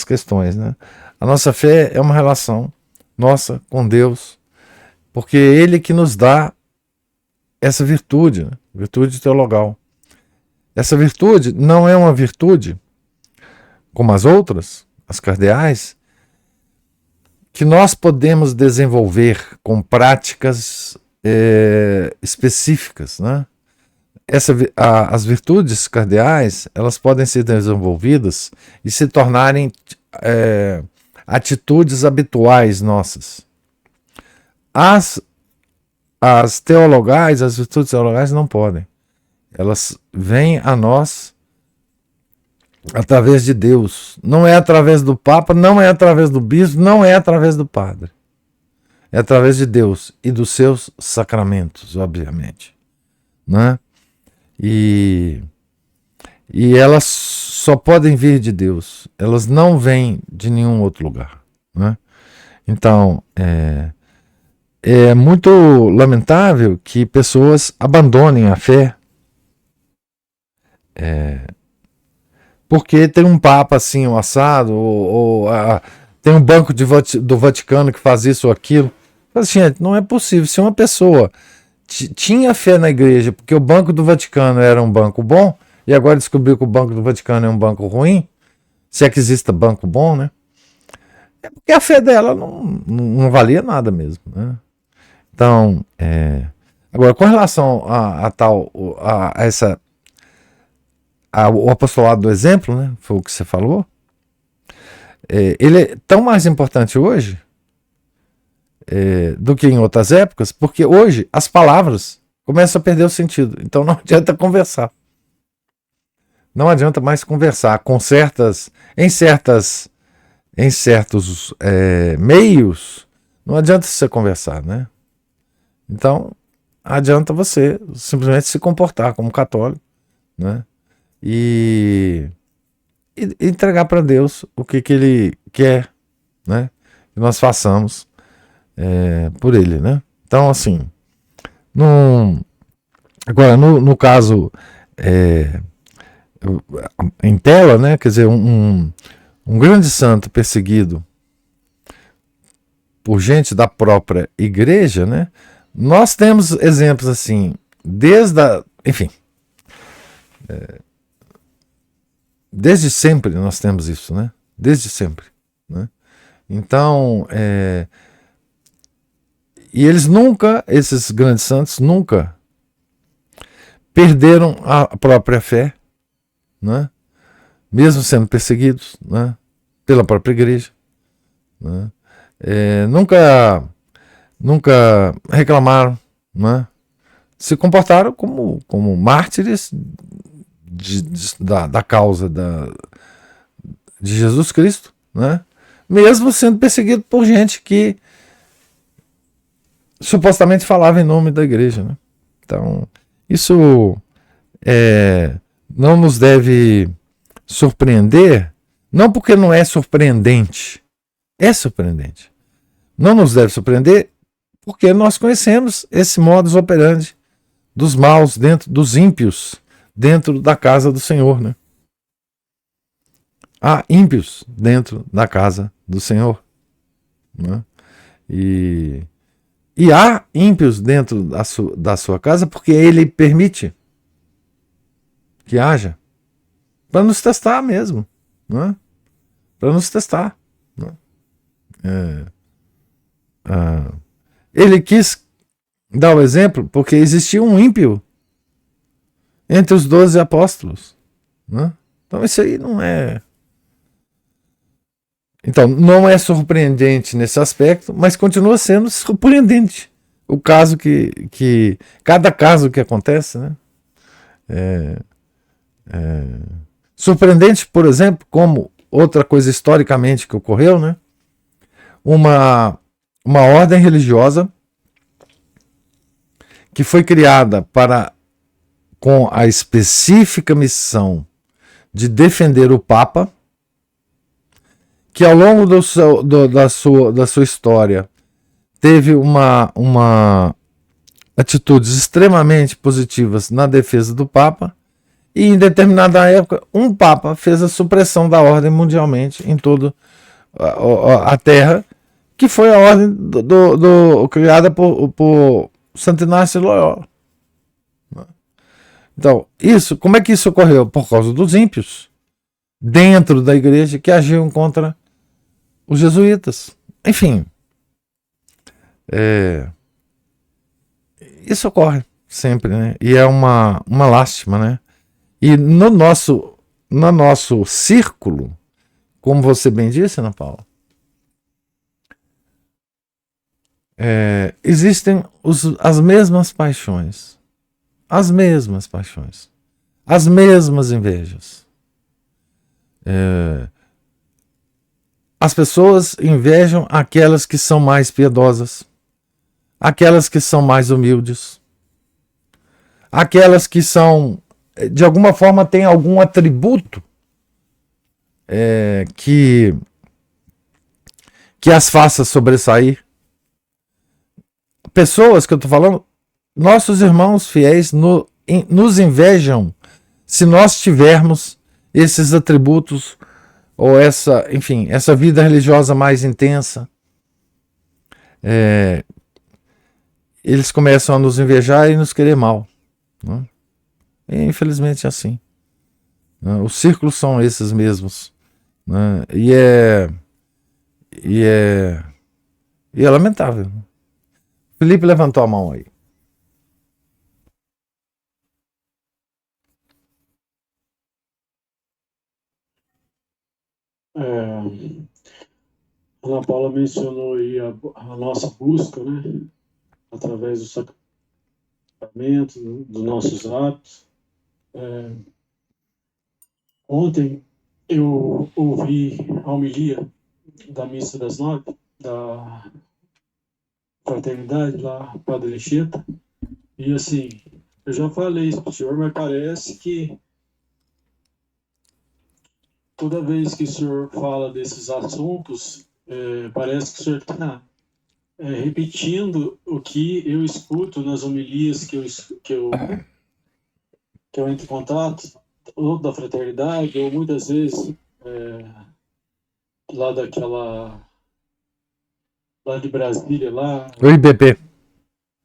questões, né? A nossa fé é uma relação nossa com Deus, porque é Ele que nos dá essa virtude, né? Virtude teologal. Essa virtude não é uma virtude como as outras, as cardeais, que nós podemos desenvolver com práticas específicas, né? As virtudes cardeais, elas podem ser desenvolvidas e se tornarem atitudes habituais nossas. As teologais, as virtudes teologais não podem. Elas vêm a nós através de Deus. Não é através do Papa, não é através do bispo, não é através do padre. É através de Deus e dos seus sacramentos, obviamente, né? E elas só podem vir de Deus. Elas não vêm de nenhum outro lugar, né? Então, é muito lamentável que pessoas abandonem a fé porque tem um papa assim, um assado, tem um banco do Vaticano que faz isso ou aquilo. Mas, gente, não é possível. Se uma pessoa tinha fé na igreja, porque o Banco do Vaticano era um banco bom, e agora descobriu que o Banco do Vaticano é um banco ruim, se é que exista banco bom, né? É porque a fé dela não valia nada mesmo, né? Então, agora, com relação o apostolado do exemplo, né? Foi o que você falou. Ele é tão mais importante hoje do que em outras épocas, porque hoje as palavras começam a perder o sentido. Então não adianta conversar. Não adianta mais conversar em certos meios. Não adianta você conversar, né? Então adianta você simplesmente se comportar como católico, né? E entregar para Deus o que Ele quer, né? Que nós façamos por Ele, né? Então, assim, agora, no caso em tela, né? Quer dizer, um grande santo perseguido por gente da própria igreja, né? Nós temos exemplos assim, enfim, desde sempre nós temos isso, né? Desde sempre, né? Então, e esses grandes santos nunca perderam a própria fé, né? Mesmo sendo perseguidos, né? Pela própria igreja, né? Nunca reclamaram, né? Se comportaram como mártires da causa de Jesus Cristo, né? Mesmo sendo perseguido por gente que supostamente falava em nome da igreja, né? Então, isso não nos deve surpreender, não porque não é surpreendente, é surpreendente. Não nos deve surpreender porque nós conhecemos esse modus operandi dos maus dos ímpios dentro da casa do Senhor, né? Há ímpios dentro da casa do Senhor, né? E há ímpios dentro da sua casa porque Ele permite que haja, para nos testar mesmo, né? Para nos testar, né? Ele quis dar o exemplo porque existia um ímpio entre os 12 apóstolos, né? Então isso aí não é... Então não é surpreendente nesse aspecto, mas continua sendo surpreendente o caso cada caso que acontece, né? Surpreendente, por exemplo, como outra coisa historicamente que ocorreu, né? Uma ordem religiosa que foi criada com a específica missão de defender o Papa, que ao longo da sua história teve atitudes extremamente positivas na defesa do Papa, e em determinada época um Papa fez a supressão da ordem mundialmente em toda a Terra, que foi a ordem criada por Santo Inácio de Loyola. Então, como é que isso ocorreu? Por causa dos ímpios dentro da igreja que agiam contra os jesuítas. Enfim, isso ocorre sempre, né? E é uma lástima, né? E no nosso círculo, como você bem disse, Ana Paula, existem as mesmas paixões, as mesmas invejas. As pessoas invejam aquelas que são mais piedosas, aquelas que são mais humildes, aquelas que são, de alguma forma, têm algum atributo que as faça sobressair. Pessoas que eu estou falando, nossos irmãos fiéis nos invejam se nós tivermos esses atributos ou essa vida religiosa mais intensa, eles começam a nos invejar e nos querer mal, né? E, infelizmente é assim, né? Os círculos são esses mesmos, né? E é lamentável. Felipe levantou a mão aí. Ana Paula mencionou aí a nossa busca, né, através do sacramento, dos nossos atos. Ontem eu ouvi a homilia da Missa das 9, da Fraternidade, lá, Padre Anchieta, e assim, eu já falei isso para o senhor, mas parece que toda vez que o senhor fala desses assuntos, parece que o senhor está repetindo o que eu escuto nas homilias que eu entro em contato, ou da fraternidade, ou muitas vezes lá de Brasília, lá, O IBP.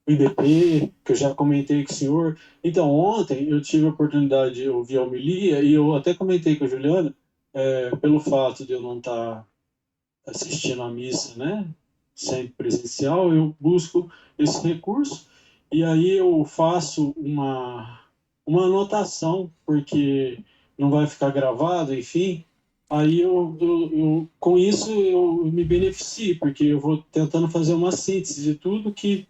o IDP, que eu já comentei com o senhor. Então, ontem eu tive a oportunidade de ouvir a homilia, e eu até comentei com a Juliana, pelo fato de eu não estar assistindo a missa, né, sempre presencial, eu busco esse recurso, e aí eu faço uma anotação, porque não vai ficar gravado, enfim, aí com isso eu me beneficio, porque eu vou tentando fazer uma síntese de tudo que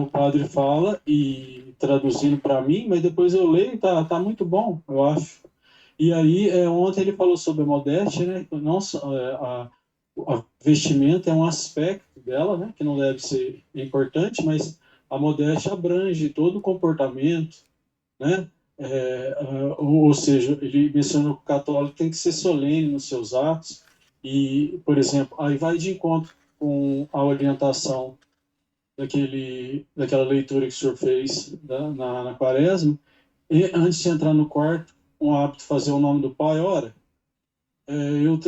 o padre fala e traduzindo para mim, mas depois eu leio e tá muito bom, eu acho. E aí, ontem ele falou sobre a modéstia, né? Não só, a vestimenta é um aspecto dela, né? Que não deve ser importante, mas a modéstia abrange todo o comportamento, né? Ou seja, ele mencionou que o católico tem que ser solene nos seus atos e, por exemplo, aí vai de encontro com a orientação daquela leitura que o senhor fez na quaresma, e antes de entrar no quarto, um hábito fazer o nome do Pai, ora, eu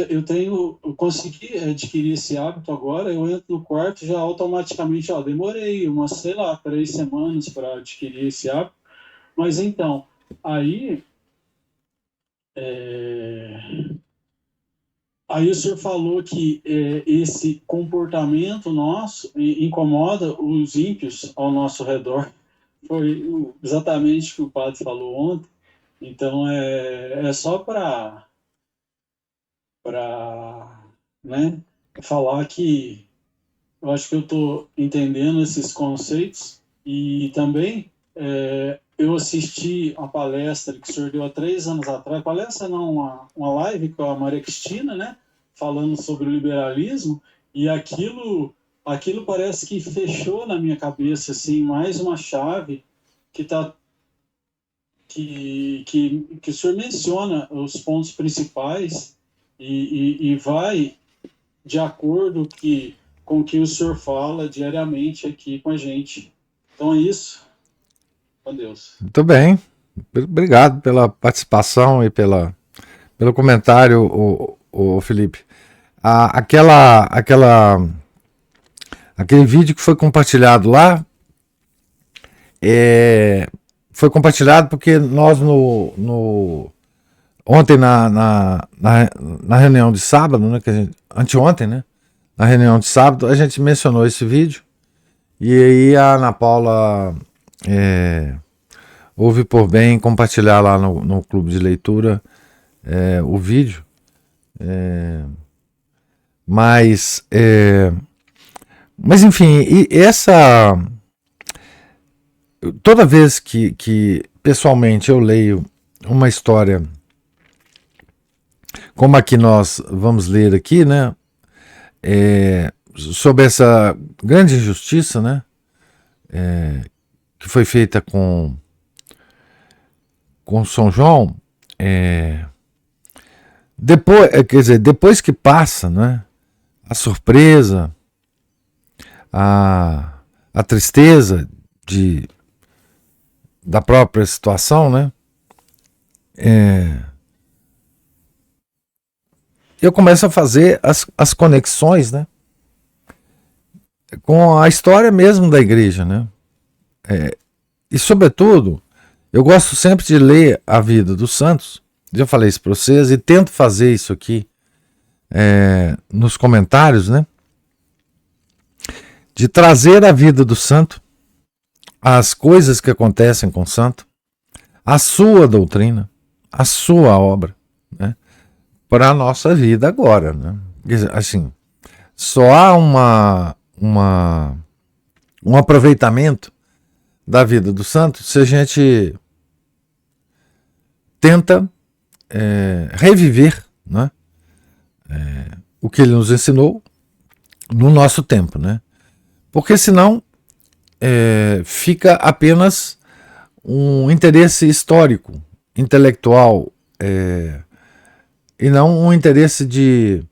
consegui adquirir esse hábito agora, eu entro no quarto já automaticamente, demorei umas, sei lá, 3 semanas para adquirir esse hábito, mas então, aí, aí o senhor falou que esse comportamento nosso incomoda os ímpios ao nosso redor, foi exatamente o que o padre falou ontem, então é só para né, falar que eu acho que eu estou entendendo esses conceitos e também eu assisti a palestra que o senhor deu há 3 anos atrás, palestra não, uma live com a Maria Cristina, né, falando sobre o liberalismo, e aquilo parece que fechou na minha cabeça, assim, mais uma chave que o senhor menciona os pontos principais e vai de acordo com o que o senhor fala diariamente aqui com a gente. Então é isso. Com Deus. Muito bem. Obrigado pela participação e pelo comentário, o Felipe. Aquele vídeo que foi compartilhado lá foi compartilhado porque nós ontem na reunião de sábado, né, anteontem, né, na reunião de sábado, a gente mencionou esse vídeo e aí a Ana Paula houve por bem compartilhar lá no clube de leitura o vídeo. Mas enfim, toda vez que pessoalmente eu leio uma história como a que nós vamos ler aqui, né, sobre essa grande injustiça, né, que foi feita com São João, depois que passa, né, a surpresa, a tristeza da própria situação, né, eu começo a fazer as conexões, né, com a história mesmo da igreja, né? E, sobretudo, eu gosto sempre de ler a vida dos santos. Já falei isso para vocês e tento fazer isso aqui nos comentários, né? De trazer a vida do santo, as coisas que acontecem com o santo, a sua doutrina, a sua obra, né? Para a nossa vida agora, né? Assim, só há um aproveitamento da vida do santo se a gente tenta reviver, né, o que ele nos ensinou no nosso tempo, né? Porque senão fica apenas um interesse histórico, intelectual, e não um interesse de...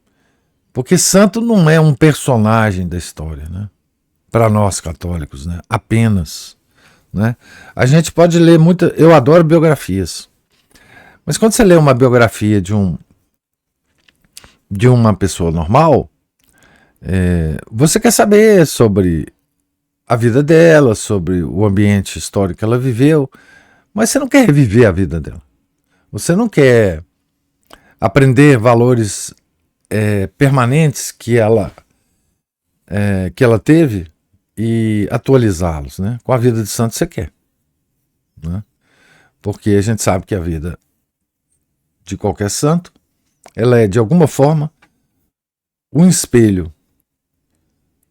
Porque santo não é um personagem da história, né? Para nós católicos, né? Apenas, né? A gente pode ler muito... Eu adoro biografias. Mas quando você lê uma biografia de uma pessoa normal, você quer saber sobre a vida dela, sobre o ambiente histórico que ela viveu, mas você não quer reviver a vida dela. Você não quer aprender valores permanentes que ela teve e atualizá-los, né? Com a vida de santo você quer, né? Porque a gente sabe que a vida de qualquer santo, ela é de alguma forma um espelho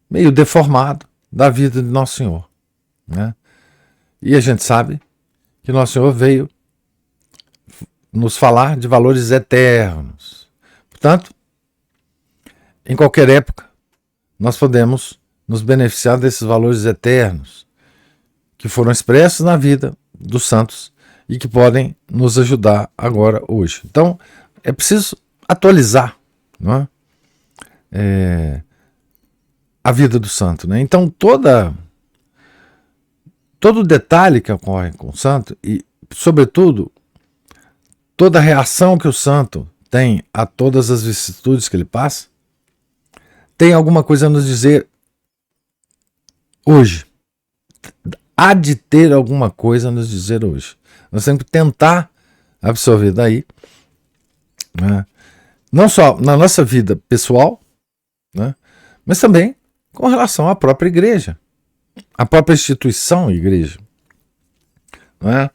meio deformado da vida de Nosso Senhor, né? E a gente sabe que Nosso Senhor veio nos falar de valores eternos. Portanto, em qualquer época, nós podemos nos beneficiar desses valores eternos que foram expressos na vida dos santos e que podem nos ajudar agora, hoje. Então, é preciso atualizar, não é? A vida do santo, né? Então, todo detalhe que ocorre com o santo e, sobretudo, toda a reação que o santo tem a todas as vicissitudes que ele passa, tem alguma coisa a nos dizer hoje. Há de ter alguma coisa a nos dizer hoje. Nós temos que tentar absorver daí, né? Não só na nossa vida pessoal, né? Mas também com relação à própria igreja, à própria instituição igreja, né?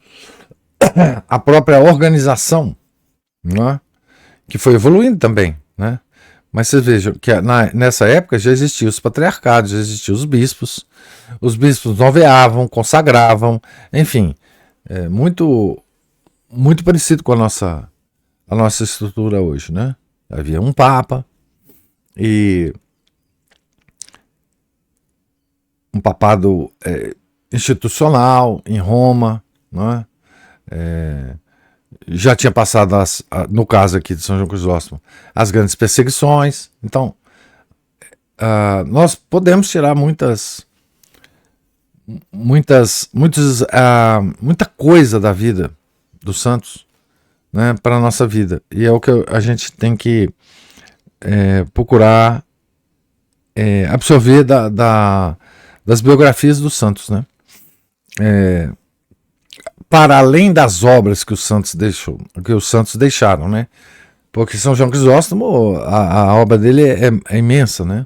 A própria organização, né? Que foi evoluindo também, né? Mas vocês vejam que nessa época já existiam os patriarcados, já existiam os bispos noveavam, consagravam, enfim, muito, muito parecido com a nossa estrutura hoje, né? Havia um papa e um papado institucional em Roma, né? Já tinha passado, no caso aqui de São João Crisóstomo, as grandes perseguições. Então, nós podemos tirar muita coisa da vida dos santos, né, para a nossa vida. E é o que a gente tem que procurar absorver das biografias dos santos, né? Para além das obras que os santos deixaram, né? Porque São João Crisóstomo, a obra dele é imensa, né?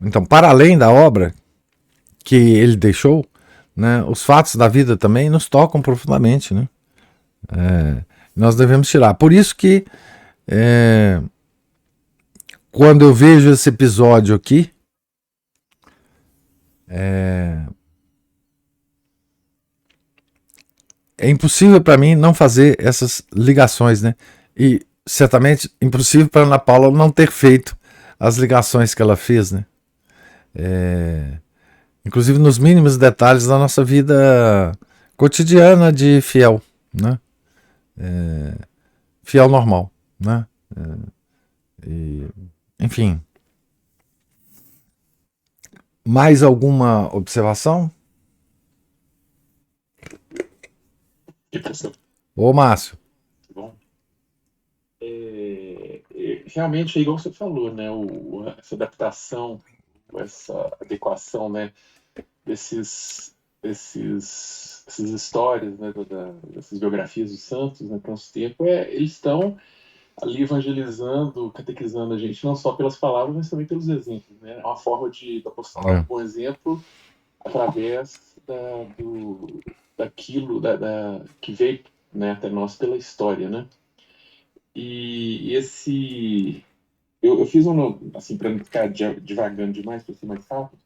Então, para além da obra que ele deixou, né, os fatos da vida também nos tocam profundamente, né? Nós devemos tirar. Por isso que quando eu vejo esse episódio aqui, é impossível para mim não fazer essas ligações, né? E certamente impossível para Ana Paula não ter feito as ligações que ela fez, né? Inclusive nos mínimos detalhes da nossa vida cotidiana de fiel, né? Fiel normal, né? Enfim. Mais alguma observação? Ô, Márcio. Bom, realmente é igual você falou, né? Essa adaptação, essa adequação, né? Essas histórias, né? Dessas biografias dos santos, né? Para o nosso tempo, eles estão ali evangelizando, catequizando a gente, não só pelas palavras, mas também pelos exemplos, né? É uma forma de apostolar um bom exemplo através daquilo que veio, né, até nós pela história, né? E eu fiz assim, para não ficar divagando demais, para ser mais rápido,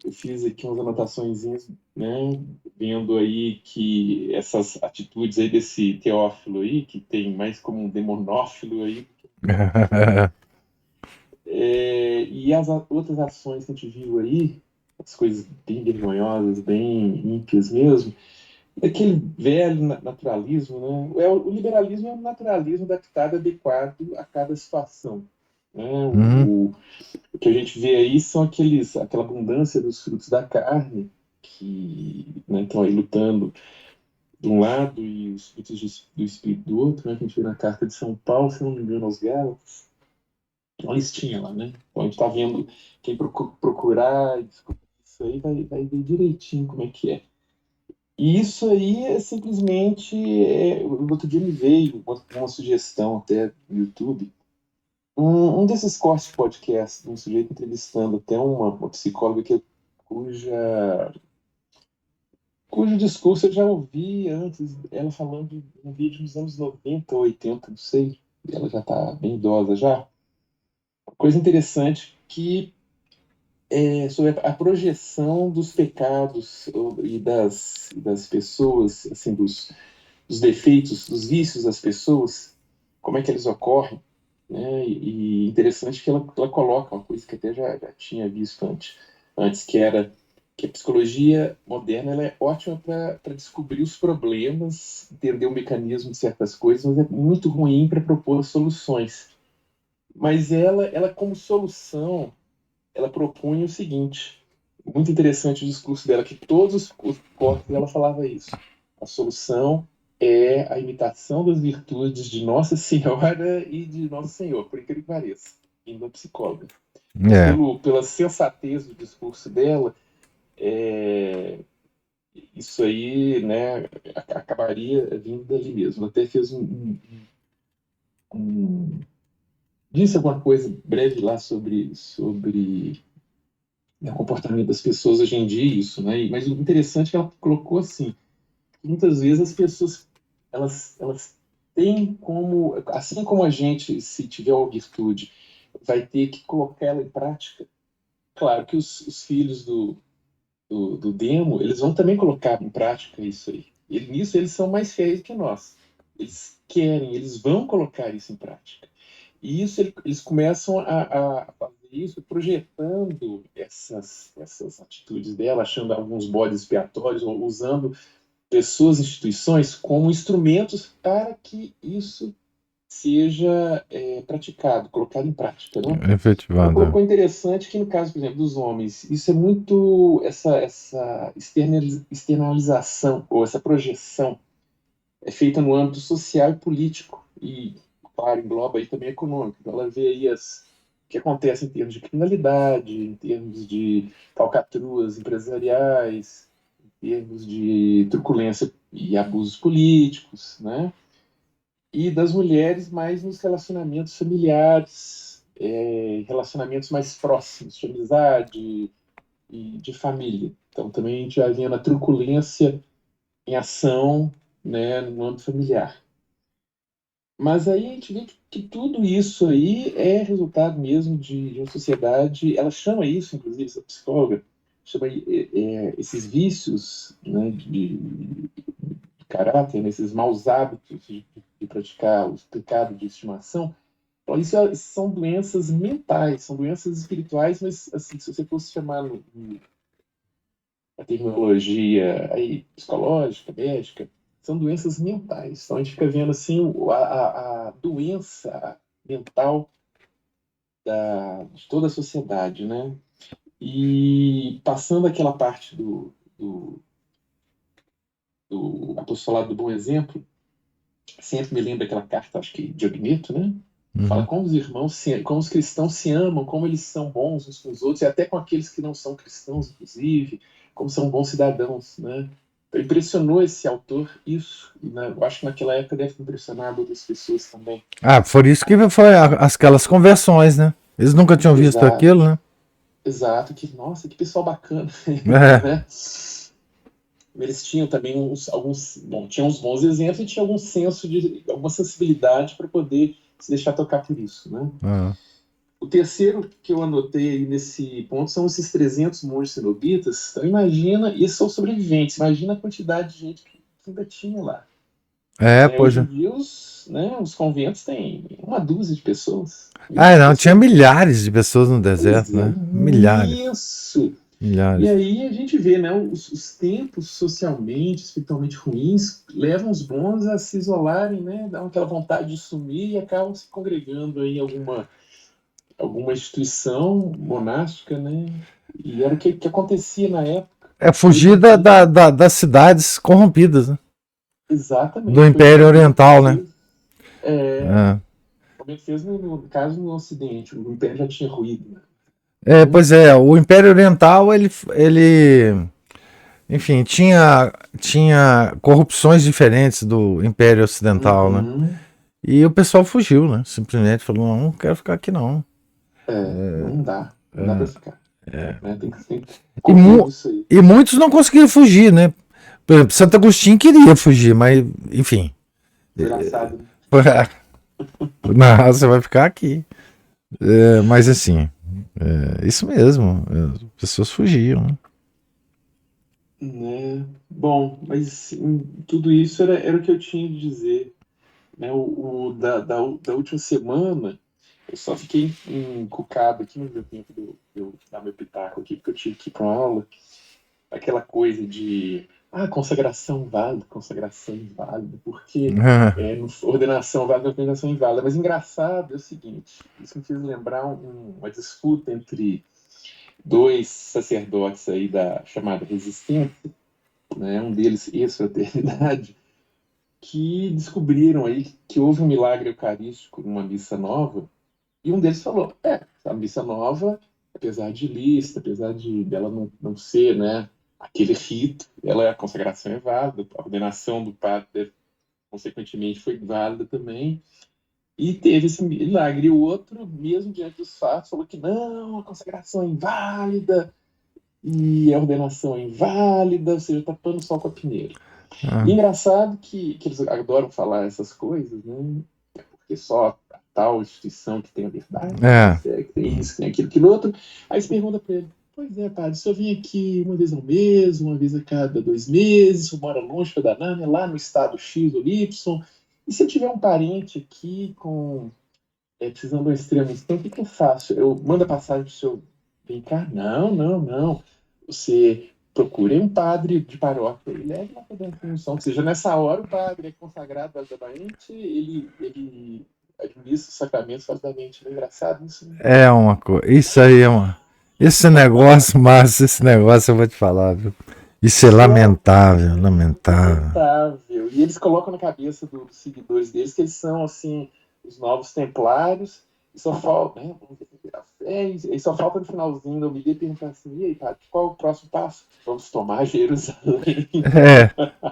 eu fiz aqui umas anotaçõezinhas, né, vendo aí que essas atitudes aí desse Teófilo aí, que tem mais como um demonófilo aí, e as outras ações que a gente viu aí, as coisas bem vergonhosas, bem ímpias mesmo, aquele velho naturalismo, né? O liberalismo é um naturalismo adaptado, adequado a cada situação. Né? O que a gente vê aí são aquela abundância dos frutos da carne, que, né, estão aí lutando de um lado e os frutos do Espírito do outro, né, que a gente vê na carta de São Paulo, se não me engano, aos Gálatas. Uma listinha lá, né? Então a gente está vendo, quem procurar descobrir isso aí vai ver direitinho como é que é. E isso aí é simplesmente. Outro dia me veio uma sugestão até no YouTube. Um desses cortes de podcast, de um sujeito entrevistando até uma psicóloga cujo discurso eu já ouvi antes, ela falando de um vídeo dos anos 90 ou 80, não sei. Ela já está bem idosa já. Coisa interessante que sobre a projeção dos pecados das pessoas, assim, dos defeitos, dos vícios das pessoas, como é que eles ocorrem, né? E interessante que ela coloca uma coisa que até já tinha visto antes, que era que a psicologia moderna ela é ótima para descobrir os problemas, entender o mecanismo de certas coisas, mas é muito ruim para propor soluções. Mas ela como solução, ela propunha o seguinte, muito interessante o discurso dela, que todos os cortes dela falava isso. A solução é a imitação das virtudes de Nossa Senhora e de Nosso Senhor, por incrível que pareça, indo a psicóloga. Pela sensatez do discurso dela, isso aí, né, acabaria vindo dali mesmo. Até fez disse alguma coisa breve lá sobre o comportamento das pessoas hoje em dia, isso, né? Mas o interessante é que ela colocou assim, que muitas vezes as pessoas, elas têm como, assim como a gente, se tiver uma virtude, vai ter que colocar ela em prática. Claro que os filhos do demo, eles vão também colocar em prática isso aí. E nisso eles são mais fiéis que nós. Eles querem, eles vão colocar isso em prática. E isso eles começam a fazer isso projetando essas atitudes dela, achando alguns bodes expiatórios, ou usando pessoas, instituições como instrumentos para que isso seja praticado, colocado em prática, né? Ela colocou interessante que no caso, por exemplo, dos homens, isso é muito essa externalização ou essa projeção é feita no âmbito social e político e, claro, engloba aí também econômico. Então, ela vê aí o que acontece em termos de criminalidade, em termos de falcatruas empresariais, em termos de truculência e abusos políticos, né? E das mulheres mais nos relacionamentos familiares, relacionamentos mais próximos, de amizade e de família. Então, também a gente já vê a truculência em ação, né, no âmbito familiar. Mas aí a gente vê que tudo isso aí é resultado mesmo de uma sociedade, ela chama isso, inclusive, essa psicóloga, chama esses vícios, né, de caráter, né, esses maus hábitos de praticar os pecados de estimação. Então, isso são doenças mentais, são doenças espirituais, mas assim, se você fosse chamar a terminologia aí, psicológica, médica, são doenças mentais. Então a gente fica vendo assim a doença mental de toda a sociedade, né? E passando aquela parte do apostolado do bom exemplo, sempre me lembro daquela carta, acho que de Agneto, né? Fala como os irmãos, como os cristãos se amam, como eles são bons uns com os outros, e até com aqueles que não são cristãos, inclusive, como são bons cidadãos, né? Então, impressionou esse autor isso, e eu acho que naquela época deve ter impressionado outras pessoas também. Por isso que foi aquelas conversões, né? Eles nunca tinham visto aquilo, né? Exato, nossa, que pessoal bacana, É. né? Eles tinham também tinham uns bons exemplos e tinha algum senso alguma sensibilidade para poder se deixar tocar por isso, né? O terceiro que eu anotei aí nesse ponto são esses 300 monges cenobitas. Então imagina, e são sobreviventes, imagina a quantidade de gente que ainda tinha lá. Pois é. Hoje em dia os conventos têm uma dúzia de pessoas. Não, tinha milhares de pessoas no deserto, né? Milhares. Isso! Milhares. E aí a gente vê, né, os tempos socialmente, espiritualmente ruins, levam os bons a se isolarem, né, dão aquela vontade de sumir e acabam se congregando aí em alguma instituição monástica, né, e era o que acontecia na época. Fugir das cidades corrompidas, né? Exatamente. Do Império Oriental, né? Como ele fez no caso no Ocidente, o Império já tinha ruído, né? Pois é, o Império Oriental, ele enfim, tinha corrupções diferentes do Império Ocidental, né? E o pessoal fugiu, né? Simplesmente falou, não quero ficar aqui não. Não dá pra ficar. Né? Tem que isso aí. E muitos não conseguiram fugir, né? Por exemplo, Santo Agostinho queria fugir, mas, enfim. Engraçado. Não, você vai ficar aqui. Mas assim, isso mesmo, as pessoas fugiam. Bom, mas tudo isso era o que eu tinha de dizer. Né? Da última semana, eu só fiquei encucado aqui no meu tempo de eu dar meu pitaco aqui, porque eu tive que ir para uma aula. Aquela coisa de consagração válida, consagração inválida, porque ordenação válida, ordenação inválida. Mas engraçado é o seguinte, isso me fez lembrar uma disputa entre dois sacerdotes aí da chamada resistência, né, um deles ex-fraternidade, que descobriram aí que houve um milagre eucarístico numa missa nova, e um deles falou, a missa nova, apesar de ilícita, apesar dela não ser, né, aquele rito, a consagração é válida, a ordenação do padre, consequentemente, foi válida também, e teve esse milagre. E o outro, mesmo diante dos fatos, falou que não, a consagração é inválida, e a ordenação é inválida, ou seja, tapando o sol com a peneira. E engraçado que eles adoram falar essas coisas, né? Porque só a tal instituição que tem a verdade, que tem isso, que tem aquilo, aquilo outro. Aí você pergunta para ele, pois é, padre, o senhor vem aqui uma vez ao mês, uma vez a cada 2 meses, o senhor mora longe para danar, né? Lá no estado X ou Y, e se eu tiver um parente aqui precisando de uma extrema unção, o que eu faço? Eu mando a passagem para o senhor vir cá? Não. Você procure um padre de paróquia e leve lá para a unção. Ou seja, nessa hora o padre é consagrado validamente, ele administra os sacramentos validamente. É engraçado isso, né? É uma coisa. Isso aí é uma. Esse negócio, Márcio, esse negócio eu vou te falar, viu? Isso é lamentável. E eles colocam na cabeça dos seguidores deles que eles são, assim, os novos templários, e só falta, né? E só falta no finalzinho da homilia perguntar assim, e aí, padre, qual é o próximo passo? Vamos tomar Jerusalém.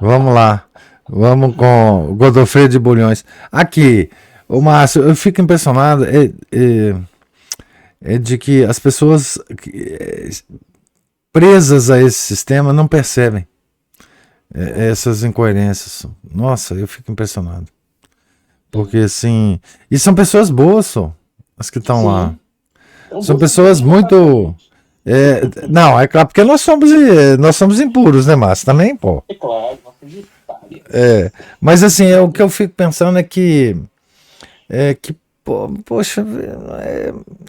Vamos lá. Vamos com o Godofredo de Bulhões. Aqui, o Márcio, eu fico impressionado de que as pessoas presas a esse sistema não percebem essas incoerências. Nossa, eu fico impressionado. Porque assim, e são pessoas boas, as que estão lá. Então, são pessoas muito... não, é claro, porque nós somos impuros, né, Márcio? Também, pô. É claro, nós somos párias. Mas assim, o que eu fico pensando é que poxa,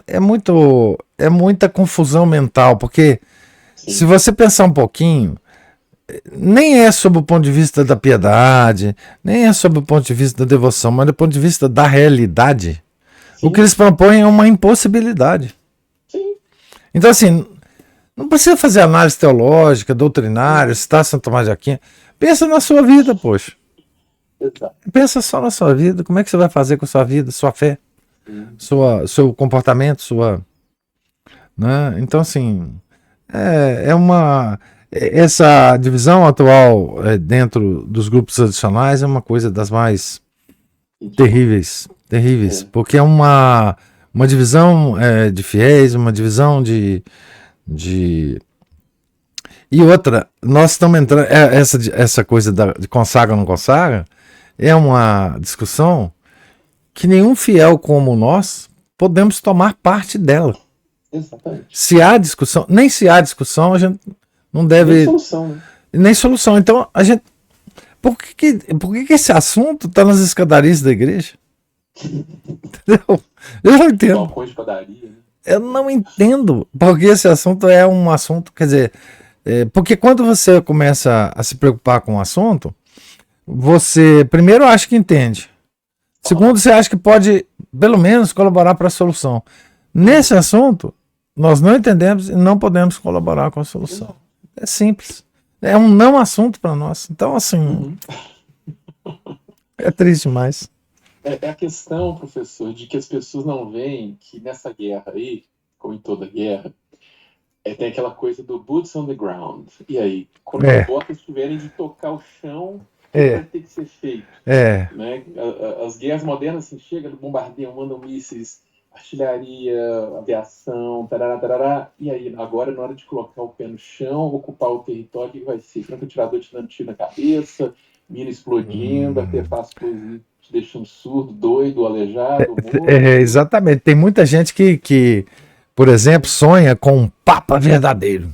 é muita confusão mental, porque se você pensar um pouquinho, nem é sob o ponto de vista da piedade, nem é sob o ponto de vista da devoção, mas do ponto de vista da realidade, o que eles propõem é uma impossibilidade. Sim. Então assim, não precisa fazer análise teológica, doutrinária, citar Santo Tomás de Aquino, pensa na sua vida, poxa. Exato. Pensa só na sua vida, como é que você vai fazer com a sua vida, sua fé? seu comportamento, sua, né? Então, assim, essa divisão atual dentro dos grupos tradicionais é uma coisa das mais terríveis, porque é uma divisão de fiéis, uma divisão de e outra, nós estamos entrando essa coisa de consagra ou não consagra é uma discussão que nenhum fiel como nós podemos tomar parte dela. Exatamente. Se há discussão, nem se há discussão, a gente não deve. Nem solução, né? Nem solução. Então, a gente. Por que esse assunto está nas escadarias da igreja? Entendeu? Eu não entendo. Balcões de padaria, né? Eu não entendo porque esse assunto é um assunto. Quer dizer, porque quando você começa a se preocupar com o assunto, você, primeiro, acha que entende. Segundo, você acha que pode, pelo menos, colaborar para a solução. Nesse assunto, nós não entendemos e não podemos colaborar com a solução. É simples. É um não assunto para nós. Então, assim, é triste demais. É a questão, professor, de que as pessoas não veem que nessa guerra aí, como em toda guerra, tem aquela coisa do boots on the ground. E aí, quando as botas tiverem de tocar o chão, o que vai ter que ser feito? Né? As guerras modernas, assim, chegam, bombardeiam, mandam mísseis, artilharia, aviação, tarará, tarará. E aí, agora, na hora de colocar o pé no chão, ocupar o território, o que vai ser? Franco-atirador te dando tiro na cabeça, mina explodindo, artefato explosivo te deixando surdo, doido, aleijado, morto. Exatamente. Tem muita gente que, por exemplo, sonha com um papa verdadeiro.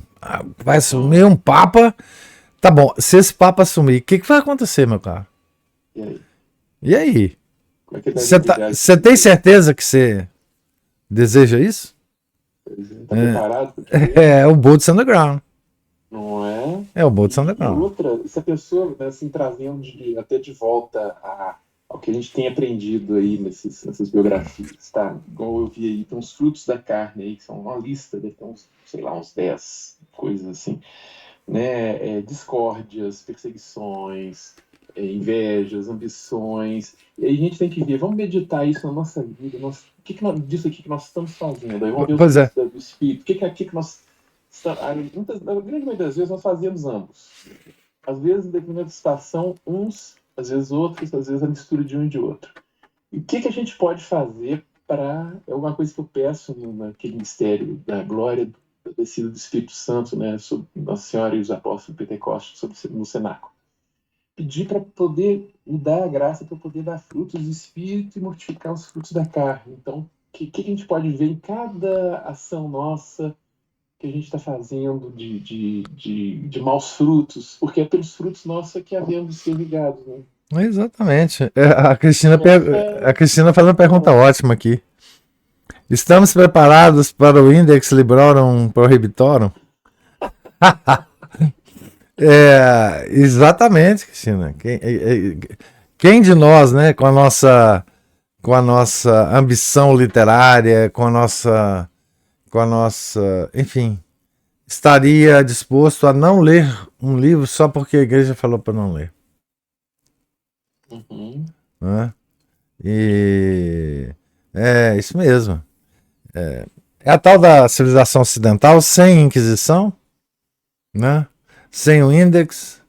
Vai assumir um papa. Tá bom, se esse papa assumir, o que vai acontecer, meu cara? E aí? Você tem certeza que você deseja isso? Tá preparado? É o boots on the ground. Não é? É o boots on the ground. Outra, se a pessoa, né, assim, trazendo até de volta ao que a gente tem aprendido aí nessas biografias, tá? Igual eu vi aí, tem uns frutos da carne aí, que são uma lista, deve ter uns, sei lá, uns 10 coisas assim, né? Discórdias, perseguições, invejas, ambições. E aí a gente tem que ver, vamos meditar isso na nossa vida, disso aqui que nós estamos fazendo. Aí vamos ver do Espírito, o que nós estamos... Na grande maioria das vezes nós fazemos ambos. Às vezes, em determinada situação, uns, às vezes outros, às vezes a mistura de um e de outro. E o que a gente pode fazer para... É uma coisa que eu peço naquele mistério da glória, da descida do Espírito Santo, né, sobre Nossa Senhora e os apóstolos pentecostes no cenáculo. Pedir para poder dar a graça, para poder dar frutos do Espírito e mortificar os frutos da carne. Então, o que a gente pode ver em cada ação nossa que a gente está fazendo de maus frutos? Porque é pelos frutos nossos que havemos de ser ligados, né? Exatamente. A Cristina faz uma pergunta ótima aqui. Estamos preparados para o Index Librorum Prohibitorum? Exatamente, Cristina. Quem de nós, né, com a nossa ambição literária, com a nossa, enfim, estaria disposto a não ler um livro só porque a igreja falou para não ler? Né? E é isso mesmo. É a tal da civilização ocidental sem Inquisição, né? Sem o Index,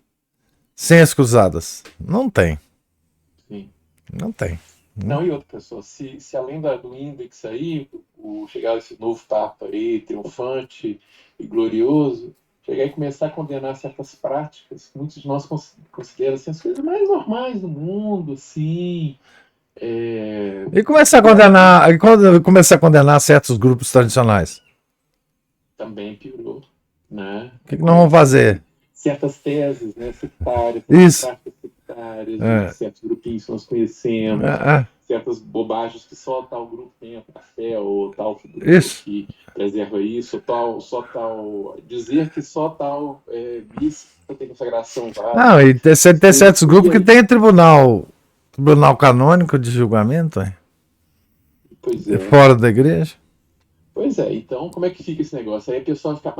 sem as cruzadas. Não tem. Sim. Não tem. Não, e outra pessoa, se além do Index aí, chegar esse novo Papa aí, triunfante e glorioso, chegar e começar a condenar certas práticas, muitos de nós consideram assim, as coisas mais normais do mundo, assim. E começar a condenar certos grupos tradicionais? Também piorou, né? O que nós vamos fazer? Certas teses, né, sectárias, certos grupinhos que nós conhecemos, certas bobagens que só tal grupo tem a fé, ou tal grupo que preserva isso, só tal dizer que só tal bispo tem consagração. Não, e tem certos grupos que tem tribunal canônico de julgamento, pois é. Fora da igreja. Pois é, então como é que fica esse negócio? Aí a pessoa fica,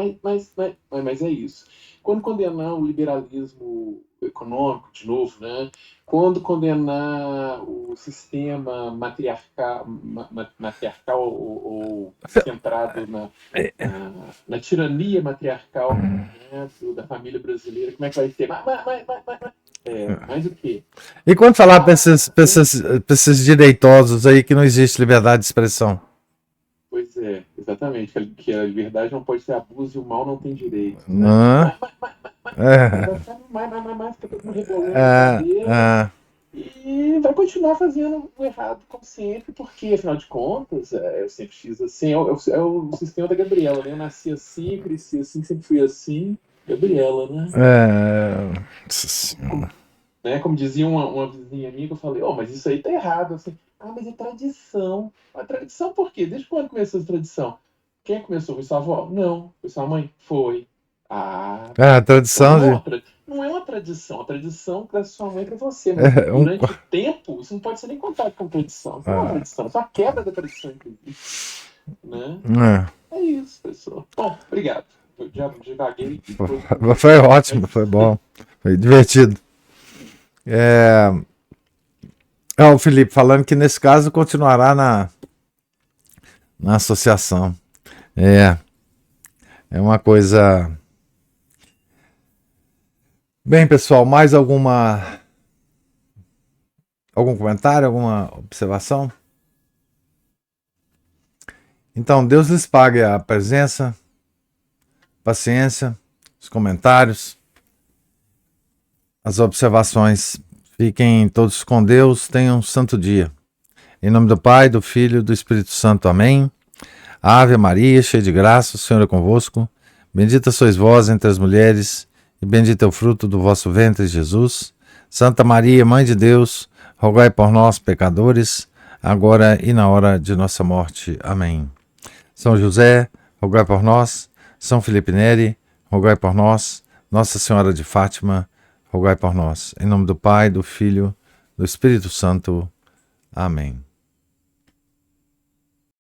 mas é isso. quando condenar o liberalismo econômico, de novo, né? Quando condenar o sistema matriarcal ou centrado na tirania matriarcal, né, da família brasileira, como é que vai ser? Mais o quê? E quando falar para esses direitosos aí que não existe liberdade de expressão? Pois é, exatamente. Que a liberdade não pode ser abuso e o mal não tem direito. Não. Vai ficar todo mundo rebolando na cadeira. E vai continuar fazendo o errado como sempre, porque, afinal de contas, eu sempre fiz assim, é o sistema da Gabriela, né? Eu nasci assim, cresci assim, sempre fui assim. Gabriela, né? Como dizia uma vizinha minha, que eu falei, mas isso aí tá errado. Assim, mas é tradição. Mas tradição por quê? Desde quando começou essa tradição? Quem começou? Foi sua avó? Não. Foi sua mãe? Foi. Tradição não é uma tradição. A tradição da sua mãe para você. Mas durante o tempo, isso não pode ser nem contado como tradição. Isso não é uma tradição. Isso é uma quebra da tradição, inclusive. Né? É isso, pessoal. Bom, obrigado. Eu já divaguei. Foi ótimo, foi bom. Foi divertido. O Felipe falando que nesse caso continuará na associação. É uma coisa... Bem, pessoal, mais algum comentário, alguma observação? Então, Deus lhes pague a presença, paciência, os comentários, as observações. Fiquem todos com Deus, tenham um santo dia. Em nome do Pai, do Filho e do Espírito Santo. Amém. Ave Maria, cheia de graça, o Senhor é convosco. Bendita sois vós entre as mulheres, e bendito é o fruto do vosso ventre, Jesus. Santa Maria, Mãe de Deus, rogai por nós, pecadores, agora e na hora de nossa morte. Amém. São José, rogai por nós. São Felipe Neri, rogai por nós. Nossa Senhora de Fátima, rogai por nós. Em nome do Pai, do Filho, do Espírito Santo. Amém.